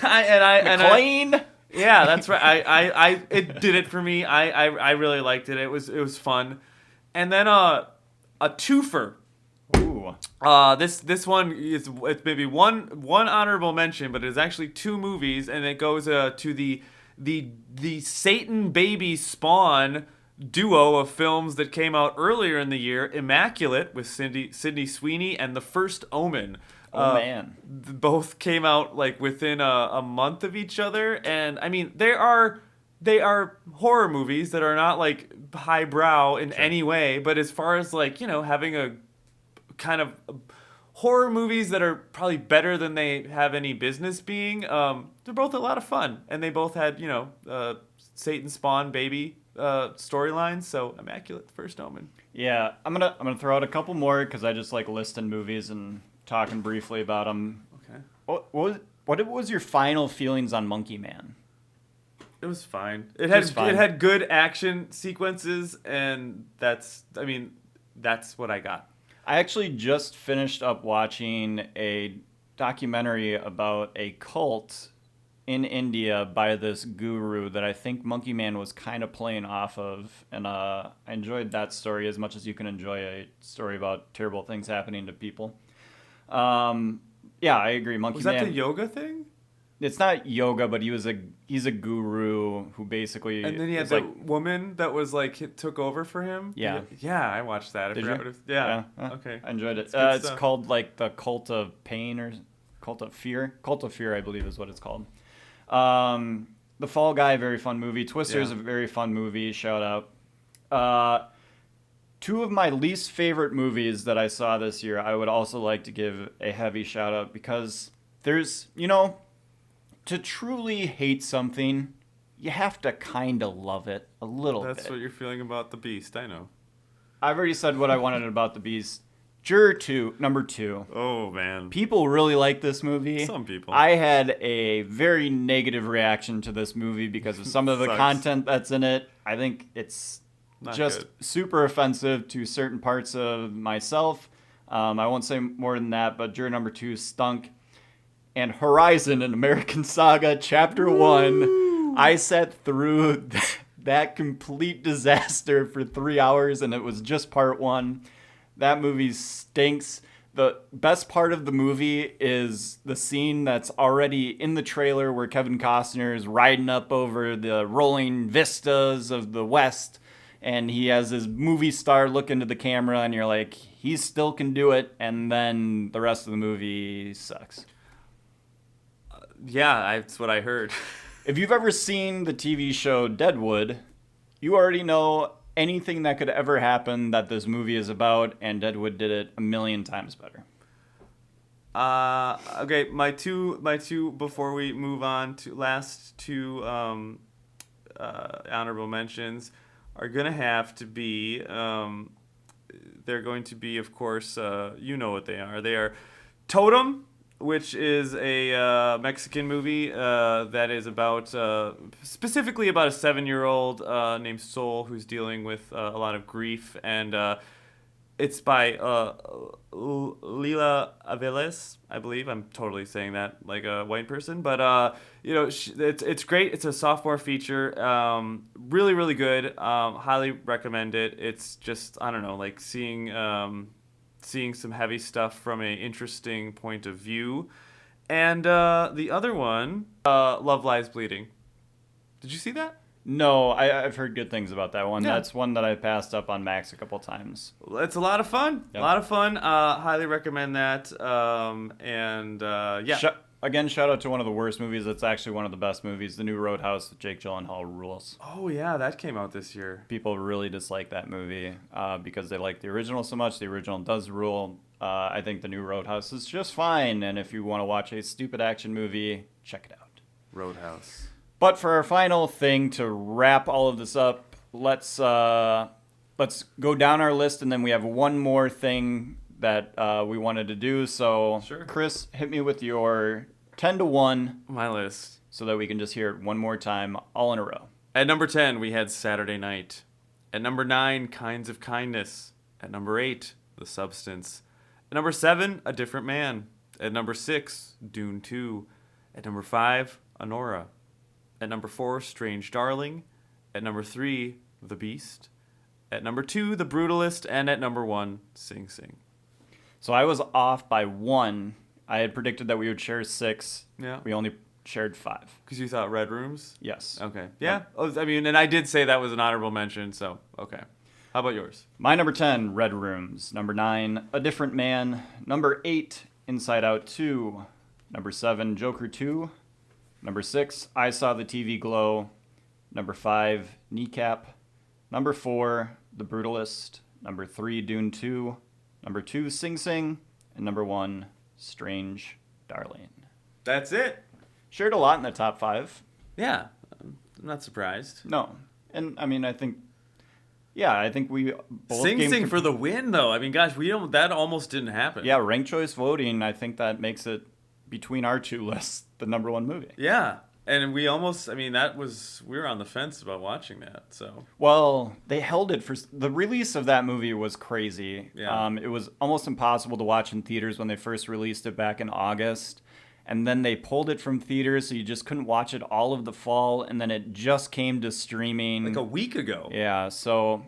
McLean? Yeah, that's right. It did it for me. I really liked it. It was fun. And then a twofer. Ooh. This one it's maybe one honorable mention, but it's actually 2 movies, and it goes to the Satan Baby Spawn duo of films that came out earlier in the year, Immaculate with Sydney Sweeney and The First Omen. Oh man. Both came out like within a month of each other, and I mean they are horror movies that are not like highbrow in any way, but as far as like, having a kind of horror movies that are probably better than they have any business being. They're both a lot of fun, and they both had Satan spawn baby storylines. So immaculate, the first Omen. Yeah, I'm gonna throw out a couple more because I just like listing movies and talking briefly about them. Okay. What was your final feelings on Monkey Man? It was fine. It was fine. It had good action sequences, and that's what I got. I actually just finished up watching a documentary about a cult in India by this guru that I think Monkey Man was kind of playing off of, and I enjoyed that story as much as you can enjoy a story about terrible things happening to people. Yeah, I agree. Monkey Man. Was that the yoga thing? It's not yoga, but he's a guru who basically. And then he had that woman that was like took over for him. Yeah, yeah, I watched that. Did you? Yeah. Okay, I enjoyed it. It's it's called like the Cult of Pain or Cult of Fear. Cult of Fear, I believe, is what it's called. The Fall Guy, very fun movie. Twister is a very fun movie. Shout out. Two of my least favorite movies that I saw this year, I would also like to give a heavy shout out because there's, to truly hate something, you have to kind of love it a little bit. That's what you're feeling about The Beast, I know. I've already said what I wanted about The Beast. Juror 2, number 2. Oh, man. People really like this movie. Some people. I had a very negative reaction to this movie because of some of the content that's in it. I think it's not just good. Super offensive to certain parts of myself. I won't say more than that, but Juror number 2 stunk. And Horizon, an American Saga, Chapter 1. I sat through that complete disaster for 3 hours, and it was just part 1. That movie stinks. The best part of the movie is the scene that's already in the trailer where Kevin Costner is riding up over the rolling vistas of the West, and he has his movie star look into the camera, and you're like, he still can do it, and then the rest of the movie sucks. Yeah, that's what I heard. If you've ever seen the TV show Deadwood, you already know anything that could ever happen that this movie is about, and Deadwood did it 1,000,000 times better. Okay, my two before we move on to last two honorable mentions are gonna have to be they're going to be, of course, you know what they are. They are Totem, which is a Mexican movie that is about specifically about a 7-year-old named Sol who's dealing with a lot of grief, and it's by Lila Aviles, I believe. I'm totally saying that like a white person, but it's great. It's a sophomore feature, really really good. Highly recommend it. It's just, I don't know, like seeing some heavy stuff from an interesting point of view. And the other one, Love Lies Bleeding. Did you see that? No, I've heard good things about that one. Yeah. That's one that I passed up on Max a couple times. It's a lot of fun. Yep. A lot of fun. Highly recommend that. Yeah. Again, shout out to one of the worst movies. It's actually one of the best movies. The new Roadhouse with Jake Gyllenhaal rules. Oh, yeah, that came out this year. People really dislike that movie because they like the original so much. The original does rule. I think the new Roadhouse is just fine. And if you want to watch a stupid action movie, check it out. Roadhouse. But for our final thing to wrap all of this up, let's go down our list, and then we have one more thing that we wanted to do. So, sure. Chris, hit me with your 10 to 1. My list. So that we can just hear it one more time, all in a row. At number 10, we had Saturday Night. At number 9, Kinds of Kindness. At number 8, The Substance. At number 7, A Different Man. At number 6, Dune 2. At number 5, Honora. At number 4, Strange Darling. At number 3, The Beast. At number 2, The Brutalist. And at number 1, Sing Sing. So I was off by 1. I had predicted that we would share 6. Yeah. We only shared 5. Because you thought Red Rooms? Yes. Okay. Yeah. I mean, and I did say that was an honorable mention, so okay. How about yours? My number 10, Red Rooms. Number 9, A Different Man. Number 8, Inside Out 2. Number 7, Joker 2. Number 6, I Saw the TV Glow. Number 5, Kneecap. Number 4, The Brutalist. Number 3, Dune 2. Number 2, Sing Sing. And number 1, Strange Darling. That's it. Shared a lot in the top 5. Yeah, I'm not surprised. No. And, I mean, I think we both Sing for the win, though. I mean, gosh, that almost didn't happen. Yeah, ranked choice voting, I think that makes it, between our two lists, the number 1 movie. Yeah. And we almost, I mean, we were on the fence about watching that, so. Well, they held it the release of that movie was crazy. Yeah. It was almost impossible to watch in theaters when they first released it back in August. And then they pulled it from theaters, so you just couldn't watch it all of the fall. And then it just came to streaming. Like a week ago. Yeah, so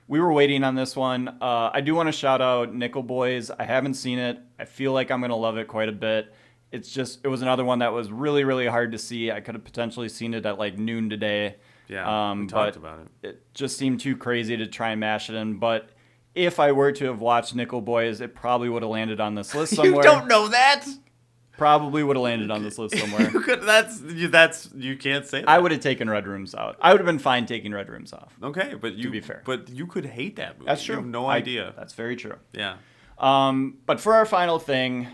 we were waiting on this one. I do want to shout out Nickel Boys. I haven't seen it. I feel like I'm going to love it quite a bit. It was another one that was really, really hard to see. I could have potentially seen it at like noon today. Yeah, we talked about it. It just seemed too crazy to try and mash it in. But if I were to have watched Nickel Boys, it probably would have landed on this list somewhere. You don't know that? Probably would have landed on this list somewhere. You can't say that. I would have taken Red Rooms out. I would have been fine taking Red Rooms off. Okay, but to be fair. But you could hate that movie. That's true. You have no idea. That's very true. Yeah. But for our final thing,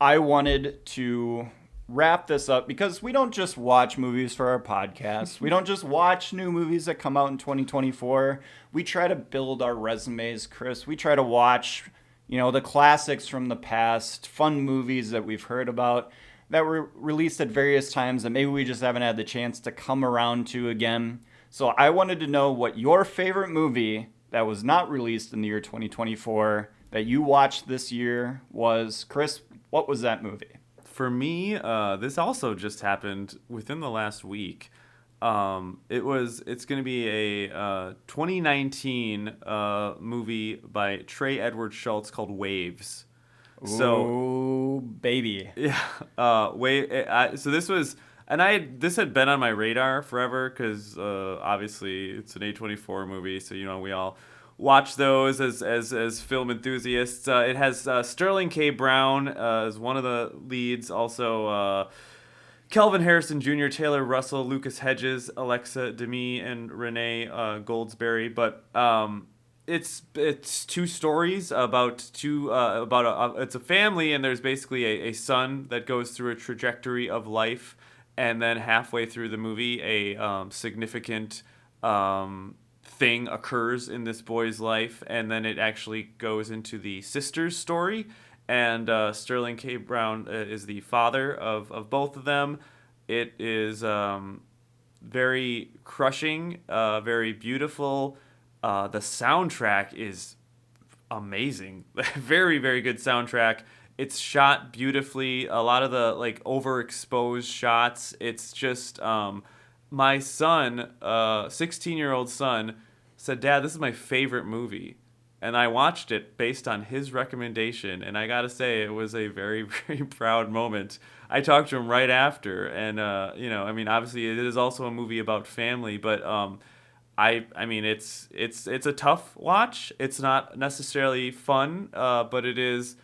I wanted to wrap this up because we don't just watch movies for our podcast. We don't just watch new movies that come out in 2024. We try to build our resumes, Chris. We try to watch, the classics from the past, fun movies that we've heard about that were released at various times that maybe we just haven't had the chance to come around to again. So I wanted to know what your favorite movie that was not released in the year 2024 that you watched this year was. Chris, what was that movie? For me, this also just happened within the last week. It's going to be a 2019 movie by Trey Edward Schultz called Waves. So, baby. Yeah. So this had been on my radar forever because obviously it's an A24 movie, so we all watch those as film enthusiasts. It has Sterling K. Brown as one of the leads, also Kelvin Harrison Jr., Taylor Russell, Lucas Hedges, Alexa Demie, and Renee Goldsberry. But it's two stories about it's a family, and there's basically a son that goes through a trajectory of life, and then halfway through the movie, a significant thing occurs in this boy's life, and then it actually goes into the sister's story. And Sterling K. Brown is the father of both of them. It is very crushing, very beautiful. The soundtrack is amazing. Very, very good soundtrack. It's shot beautifully. A lot of the overexposed shots. It's just my son, 16-year-old son, said, "Dad, this is my favorite movie." And I watched it based on his recommendation, and I gotta say, it was a very, very proud moment. I talked to him right after, and obviously, it is also a movie about family, but it's a tough watch. It's not necessarily fun, but it is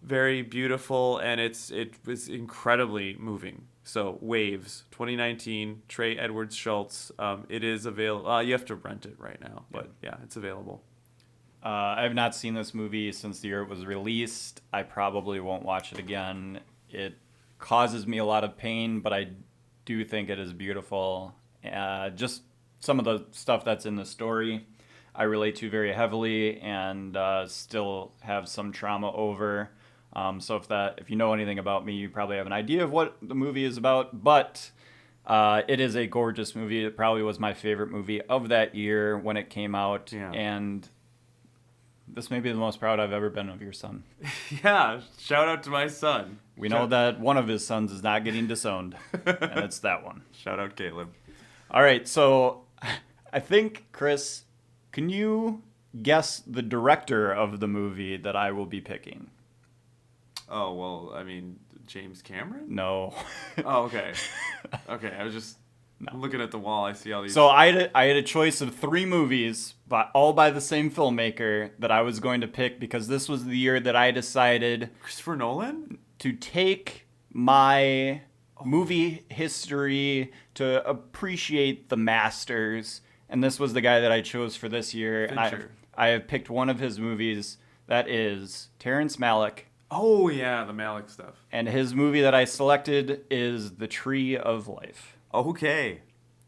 very beautiful, and it was incredibly moving. So, Waves, 2019, Trey Edward Schultz. It is available. You have to rent it right now, but yeah, it's available. I have not seen this movie since the year it was released. I probably won't watch it again. It causes me a lot of pain, but I do think it is beautiful. Just some of the stuff that's in the story I relate to very heavily and still have some trauma over. So if you know anything about me, you probably have an idea of what the movie is about. But it is a gorgeous movie. It probably was my favorite movie of that year when it came out. Yeah. And this may be the most proud I've ever been of your son. Yeah, shout out to my son. We know that one of his sons is not getting disowned, and it's that one. Shout out Caleb. All right, so I think, Chris, can you guess the director of the movie that I will be picking? Oh, well, I mean, James Cameron? No. Oh, okay. Okay, I was just looking at the wall. I see all these. So I had a choice of 3 movies, but all by the same filmmaker that I was going to pick because this was the year that I decided Christopher Nolan? To take my movie history to appreciate the masters. And this was the guy that I chose for this year. Fincher. And I have picked one of his movies. That is Terrence Malick, Oh yeah, the Malik stuff. And his movie that I selected is The Tree of Life. Okay.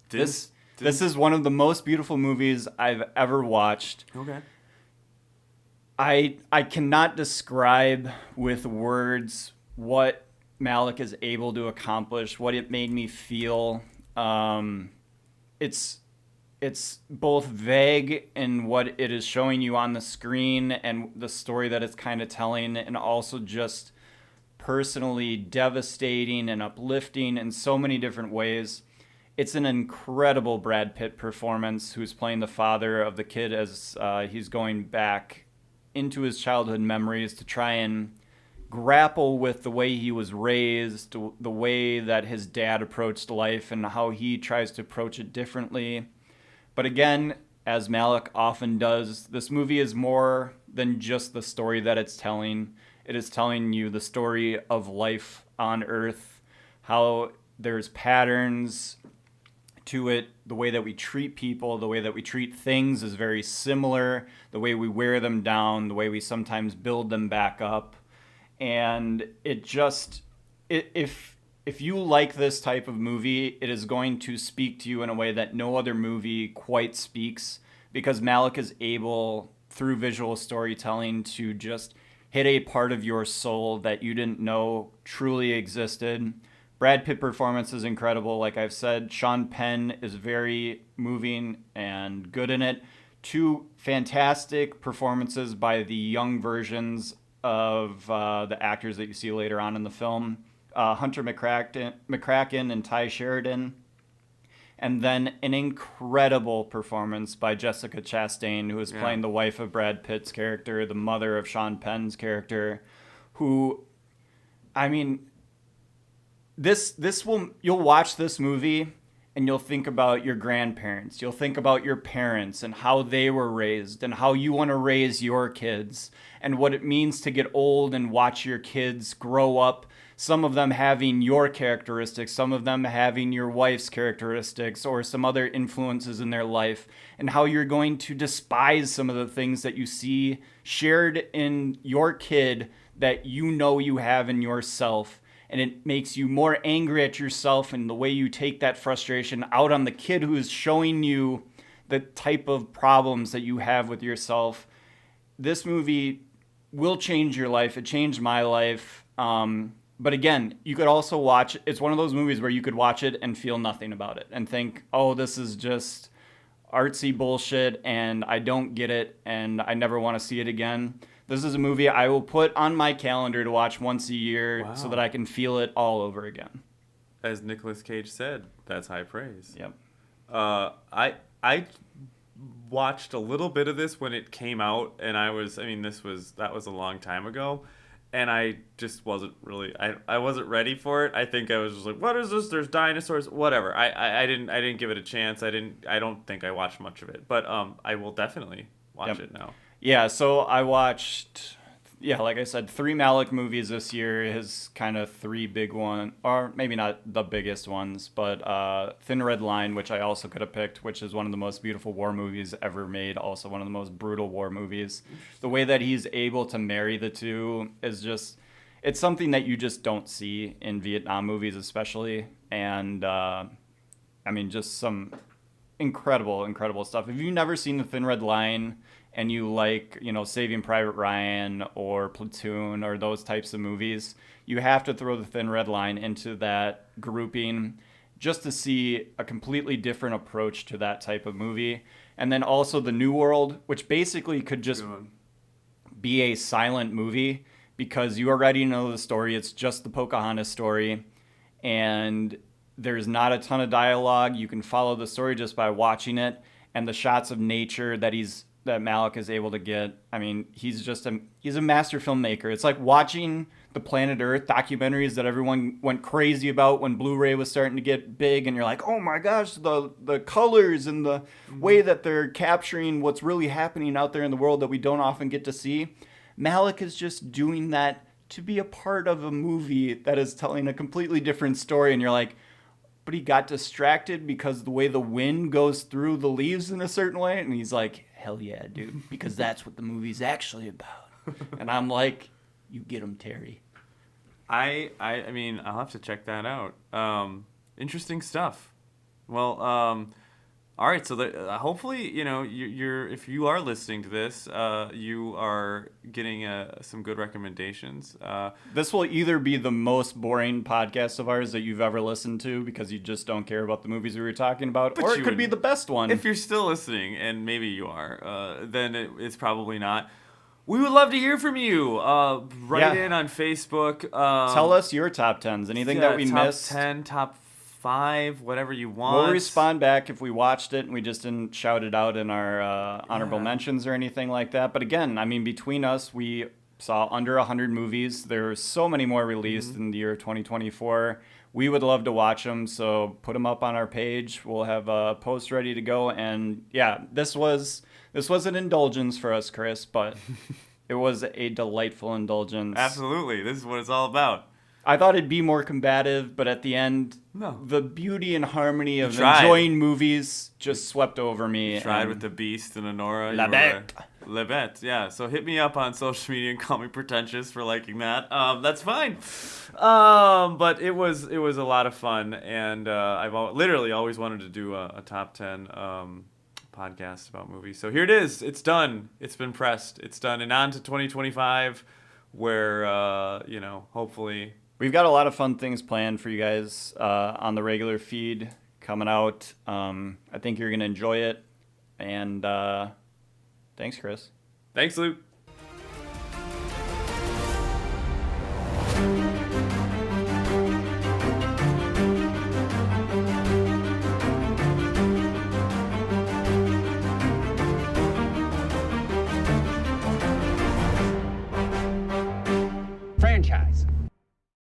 This is one of the most beautiful movies I've ever watched. Okay. I cannot describe with words what Malik is able to accomplish, what it made me feel. It's both vague in what it is showing you on the screen and the story that it's kind of telling, and also just personally devastating and uplifting in so many different ways. It's an incredible Brad Pitt performance, who's playing the father of the kid as he's going back into his childhood memories to try and grapple with the way he was raised, the way that his dad approached life, and how he tries to approach it differently. But again, as Malik often does, this movie is more than just the story that it's telling. It is telling you the story of life on Earth, how there's patterns to it. The way that we treat people, the way that we treat things is very similar. The way we wear them down, the way we sometimes build them back up. And it just, if you like this type of movie, it is going to speak to you in a way that no other movie quite speaks, because Malik is able, through visual storytelling, to just hit a part of your soul that you didn't know truly existed. Brad Pitt performance is incredible. Like I've said, Sean Penn is very moving and good in it. Two fantastic performances by the young versions of the actors that you see later on in the film. Hunter McCracken and Ty Sheridan. And then an incredible performance by Jessica Chastain, who is playing the wife of Brad Pitt's character, the mother of Sean Penn's character, who, I mean, you'll watch this movie and you'll think about your grandparents. You'll think about your parents and how they were raised and how you want to raise your kids and what it means to get old and watch your kids grow up. Some of them having your characteristics, some of them having your wife's characteristics or some other influences in their life, and how you're going to despise some of the things that you see shared in your kid that you know you have in yourself. And it makes you more angry at yourself, and the way you take that frustration out on the kid who is showing you the type of problems that you have with yourself. This movie will change your life. It changed my life. But again, you could also watch, it's one of those movies where you could watch it and feel nothing about it and think, oh, this is just artsy bullshit and I don't get it and I never want to see it again. This is a movie I will put on my calendar to watch once a year so that I can feel it all over again. As Nicolas Cage said, that's high praise. Yep. I watched a little bit of this when it came out, and that was a long time ago, and I just wasn't really, I wasn't ready for it. I think I was just like, what is this? There's dinosaurs, whatever. I didn't give it a chance. I don't think I watched much of it, but I will definitely watch it now. Yeah, so I watched, like I said, 3 Malik movies this year. His kind of 3 big ones, or maybe not the biggest ones, but Thin Red Line, which I also could have picked, which is one of the most beautiful war movies ever made, also one of the most brutal war movies. The way that he's able to marry the two is just, it's something that you just don't see in Vietnam movies especially, and just some incredible, incredible stuff. If you've never seen The Thin Red Line, and you like, Saving Private Ryan or Platoon or those types of movies, you have to throw The Thin Red Line into that grouping just to see a completely different approach to that type of movie. And then also The New World, which basically could just be a silent movie because you already know the story. It's just the Pocahontas story, and there's not a ton of dialogue. You can follow the story just by watching it, and the shots of nature that Malik is able to get. I mean, he's a master filmmaker. It's like watching the Planet Earth documentaries that everyone went crazy about when Blu-ray was starting to get big, and you're like, oh my gosh, the colors and the way that they're capturing what's really happening out there in the world that we don't often get to see. Malik is just doing that to be a part of a movie that is telling a completely different story, and you're like, but he got distracted because the way the wind goes through the leaves in a certain way, and he's like, hell yeah, dude, because that's what the movie's actually about. And I'm like, You get 'em, Terry. I mean, I'll have to check that out. Interesting stuff. Well, all right. So hopefully, you're if you are listening to this, you are getting some good recommendations. This will either be the most boring podcast of ours that you've ever listened to because you just don't care about the movies we were talking about, But or you it could be would- the best one. If you're still listening, and maybe you are, then it's probably not. We would love to hear from you. Write Yeah. in on Facebook. Tell us your top 10s. Anything that we top missed. 10, top 5, whatever you want. We'll respond back if we watched it and we just didn't shout it out in our honorable mentions or anything like that. But again, I mean, between us, we saw under 100 movies. There are so many more released in the year 2024. We would love to watch them, so put them up on our page. We'll have a post ready to go. And yeah, this was an indulgence for us, Chris, but it was a delightful indulgence. Absolutely. This is what it's all about. I thought it'd be more combative, but at the end, No. the beauty and harmony of tried. enjoying movies just swept over me. Tried and with the Beast and Honora. La Bête. La Bête, yeah. So hit me up on social media and call me pretentious for liking that. That's fine. But it was a lot of fun, and I've literally always wanted to do a top 10 podcast about movies. So here it is. It's done. It's been pressed. It's done. And on to 2025, where, hopefully... We've got a lot of fun things planned for you guys on the regular feed coming out. I think you're going to enjoy it. And thanks, Chris. Thanks, Luke.